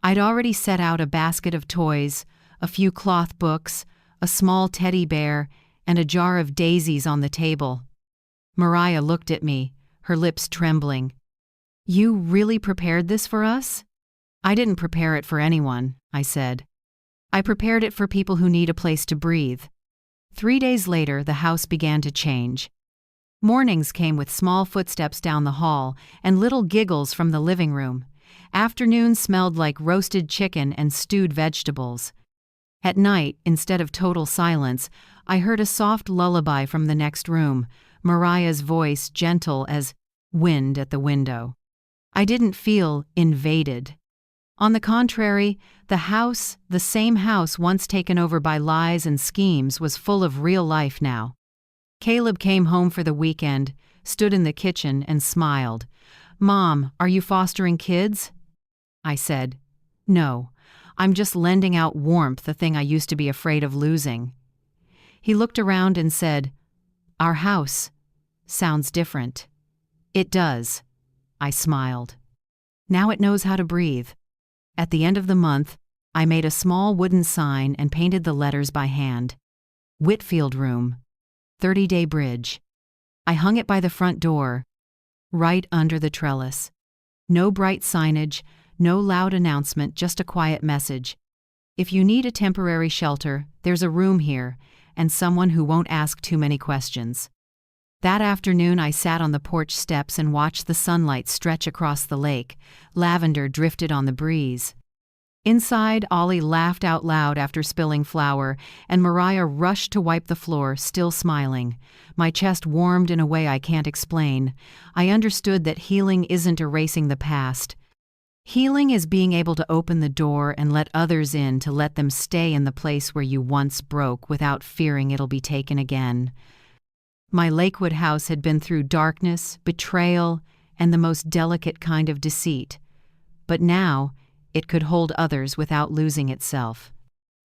I'd already set out a basket of toys, a few cloth books, a small teddy bear, and a jar of daisies on the table. Mariah looked at me, her lips trembling. You really prepared this for us? I didn't prepare it for anyone, I said. I prepared it for people who need a place to breathe. 3 days later, the house began to change. Mornings came with small footsteps down the hall and little giggles from the living room. Afternoons smelled like roasted chicken and stewed vegetables. At night, instead of total silence, I heard a soft lullaby from the next room, Mariah's voice gentle as wind at the window. I didn't feel invaded. On the contrary, the house, the same house once taken over by lies and schemes, was full of real life now. Caleb came home for the weekend, stood in the kitchen, and smiled. Mom, are you fostering kids? I said, No, I'm just lending out warmth, the thing I used to be afraid of losing. He looked around and said, Our house sounds different. It does. I smiled. Now it knows how to breathe. At the end of the month, I made a small wooden sign and painted the letters by hand. Whitfield Room, 30-day bridge. I hung it by the front door, right under the trellis. No bright signage, no loud announcement, just a quiet message. If you need a temporary shelter, there's a room here, and someone who won't ask too many questions. That afternoon, I sat on the porch steps and watched the sunlight stretch across the lake. Lavender drifted on the breeze. Inside, Ollie laughed out loud after spilling flour, and Mariah rushed to wipe the floor, still smiling. My chest warmed in a way I can't explain. I understood that healing isn't erasing the past. Healing is being able to open the door and let others in, to let them stay in the place where you once broke without fearing it'll be taken again. My Lakewood house had been through darkness, betrayal, and the most delicate kind of deceit. But now, it could hold others without losing itself.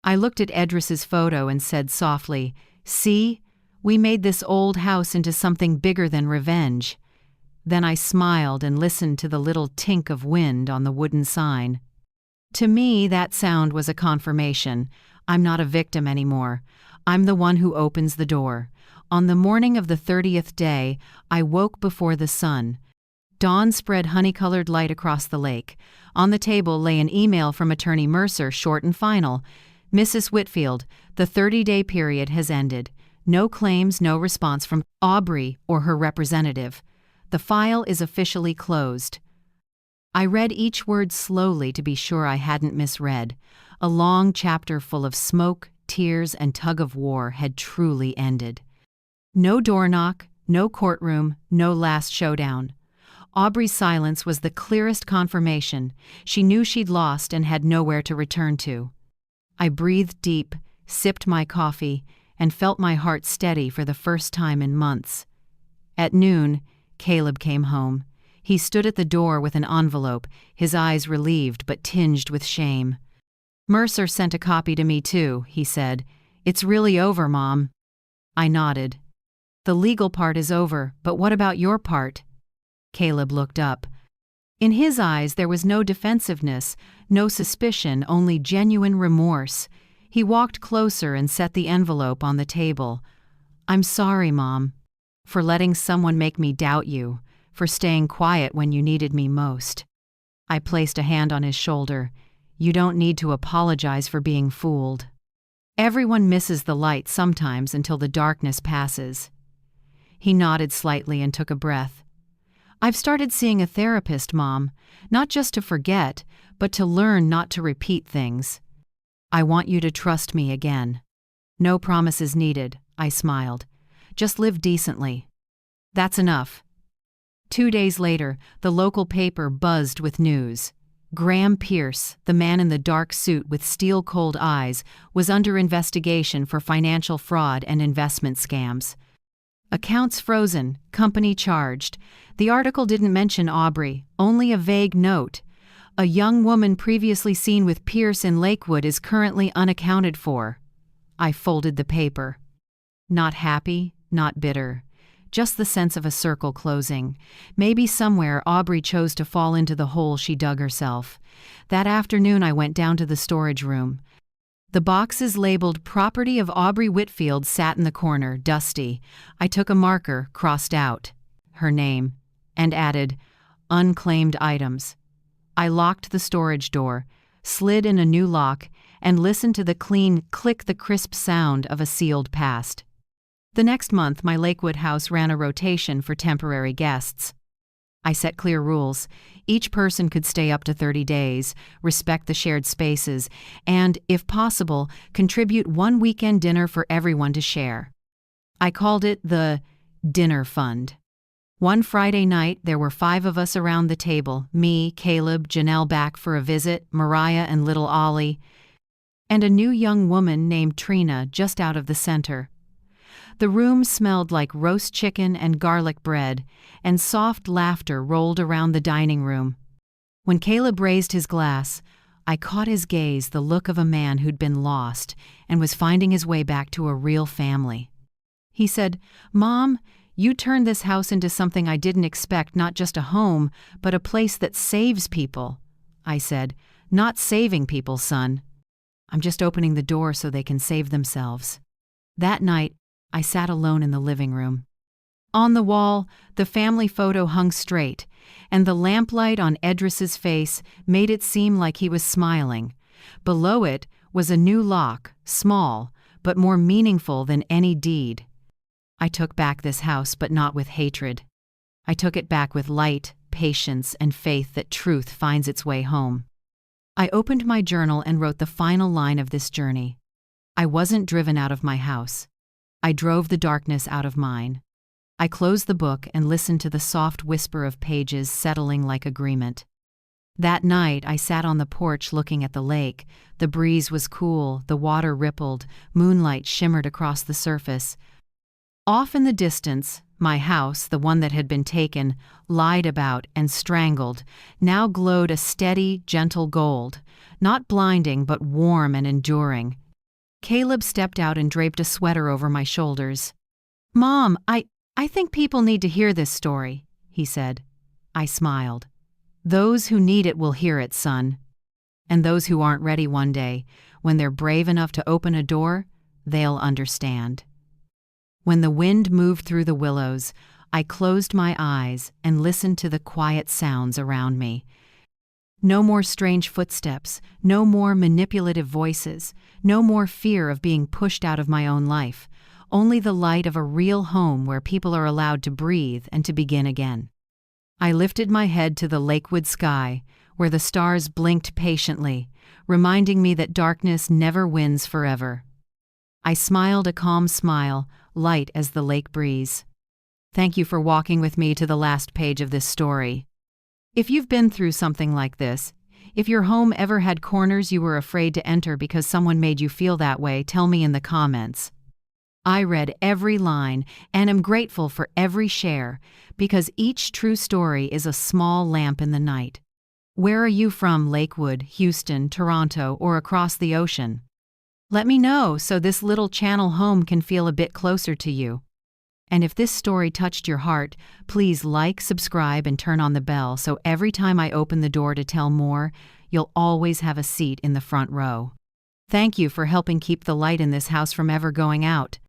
I looked at Edris's photo and said softly, See, we made this old house into something bigger than revenge. Then I smiled and listened to the little tink of wind on the wooden sign. To me, that sound was a confirmation. I'm not a victim anymore. I'm the one who opens the door. On the morning of the 30th day, I woke before the sun. Dawn spread honey-colored light across the lake. On the table lay an email from Attorney Mercer, short and final. Mrs. Whitfield, the 30-day period has ended. No claims, no response from Aubrey or her representative. The file is officially closed. I read each word slowly to be sure I hadn't misread. A long chapter full of smoke, tears, and tug-of-war had truly ended. No door knock, no courtroom, no last showdown. Aubrey's silence was the clearest confirmation. She knew she'd lost and had nowhere to return to. I breathed deep, sipped my coffee, and felt my heart steady for the first time in months. At noon, Caleb came home. He stood at the door with an envelope, his eyes relieved but tinged with shame. Mercer sent a copy to me too, he said. It's really over, Mom. I nodded. The legal part is over, but what about your part? Caleb looked up. In his eyes there was no defensiveness, no suspicion, only genuine remorse. He walked closer and set the envelope on the table. I'm sorry, Mom, for letting someone make me doubt you, for staying quiet when you needed me most. I placed a hand on his shoulder. You don't need to apologize for being fooled. Everyone misses the light sometimes until the darkness passes. He nodded slightly and took a breath. I've started seeing a therapist, Mom, not just to forget, but to learn not to repeat things. I want you to trust me again. No promises needed, I smiled. Just live decently. That's enough. 2 days later, the local paper buzzed with news. Graham Pierce, the man in the dark suit with steel-cold eyes, was under investigation for financial fraud and investment scams. Accounts frozen, company charged. The article didn't mention Aubrey, only a vague note. A young woman previously seen with Pierce in Lakewood is currently unaccounted for. I folded the paper. Not happy, not bitter. Just the sense of a circle closing. Maybe somewhere Aubrey chose to fall into the hole she dug herself. That afternoon I went down to the storage room. The boxes labeled "Property of Aubrey Whitfield" sat in the corner, dusty. I took a marker, crossed out her name, and added, "Unclaimed items." I locked the storage door, slid in a new lock, and listened to the clean click, the crisp sound of a sealed past. The next month, my Lakewood house ran a rotation for temporary guests. I set clear rules. Each person could stay up to 30 days, respect the shared spaces, and, if possible, contribute one weekend dinner for everyone to share. I called it the Dinner Fund. One Friday night, there were 5 of us around the table, me, Caleb, Janelle back for a visit, Mariah and little Ollie, and a new young woman named Trina just out of the center. The room smelled like roast chicken and garlic bread, and soft laughter rolled around the dining room. When Caleb raised his glass, I caught his gaze, the look of a man who'd been lost and was finding his way back to a real family. He said, "Mom, you turned this house into something I didn't expect, not just a home, but a place that saves people." I said, "Not saving people, son. I'm just opening the door so they can save themselves." That night, I sat alone in the living room. On the wall, the family photo hung straight, and the lamplight on Edris's face made it seem like he was smiling. Below it was a new lock, small, but more meaningful than any deed. I took back this house, but not with hatred. I took it back with light, patience, and faith that truth finds its way home. I opened my journal and wrote the final line of this journey. I wasn't driven out of my house. I drove the darkness out of mine. I closed the book and listened to the soft whisper of pages settling like agreement. That night, I sat on the porch looking at the lake. The breeze was cool, the water rippled, moonlight shimmered across the surface. Off in the distance, my house, the one that had been taken, lied about, and strangled, now glowed a steady, gentle gold, not blinding but warm and enduring. Caleb stepped out and draped a sweater over my shoulders. "Mom, I think people need to hear this story," he said. I smiled. "Those who need it will hear it, son. And those who aren't ready one day, when they're brave enough to open a door, they'll understand." When the wind moved through the willows, I closed my eyes and listened to the quiet sounds around me. No more strange footsteps, no more manipulative voices, no more fear of being pushed out of my own life, only the light of a real home where people are allowed to breathe and to begin again. I lifted my head to the Lakewood sky, where the stars blinked patiently, reminding me that darkness never wins forever. I smiled a calm smile, light as the lake breeze. Thank you for walking with me to the last page of this story. If you've been through something like this, if your home ever had corners you were afraid to enter because someone made you feel that way, tell me in the comments. I read every line and am grateful for every share, because each true story is a small lamp in the night. Where are you from, Lakewood, Houston, Toronto, or across the ocean? Let me know so this little channel home can feel a bit closer to you. And if this story touched your heart, please like, subscribe, and turn on the bell so every time I open the door to tell more, you'll always have a seat in the front row. Thank you for helping keep the light in this house from ever going out.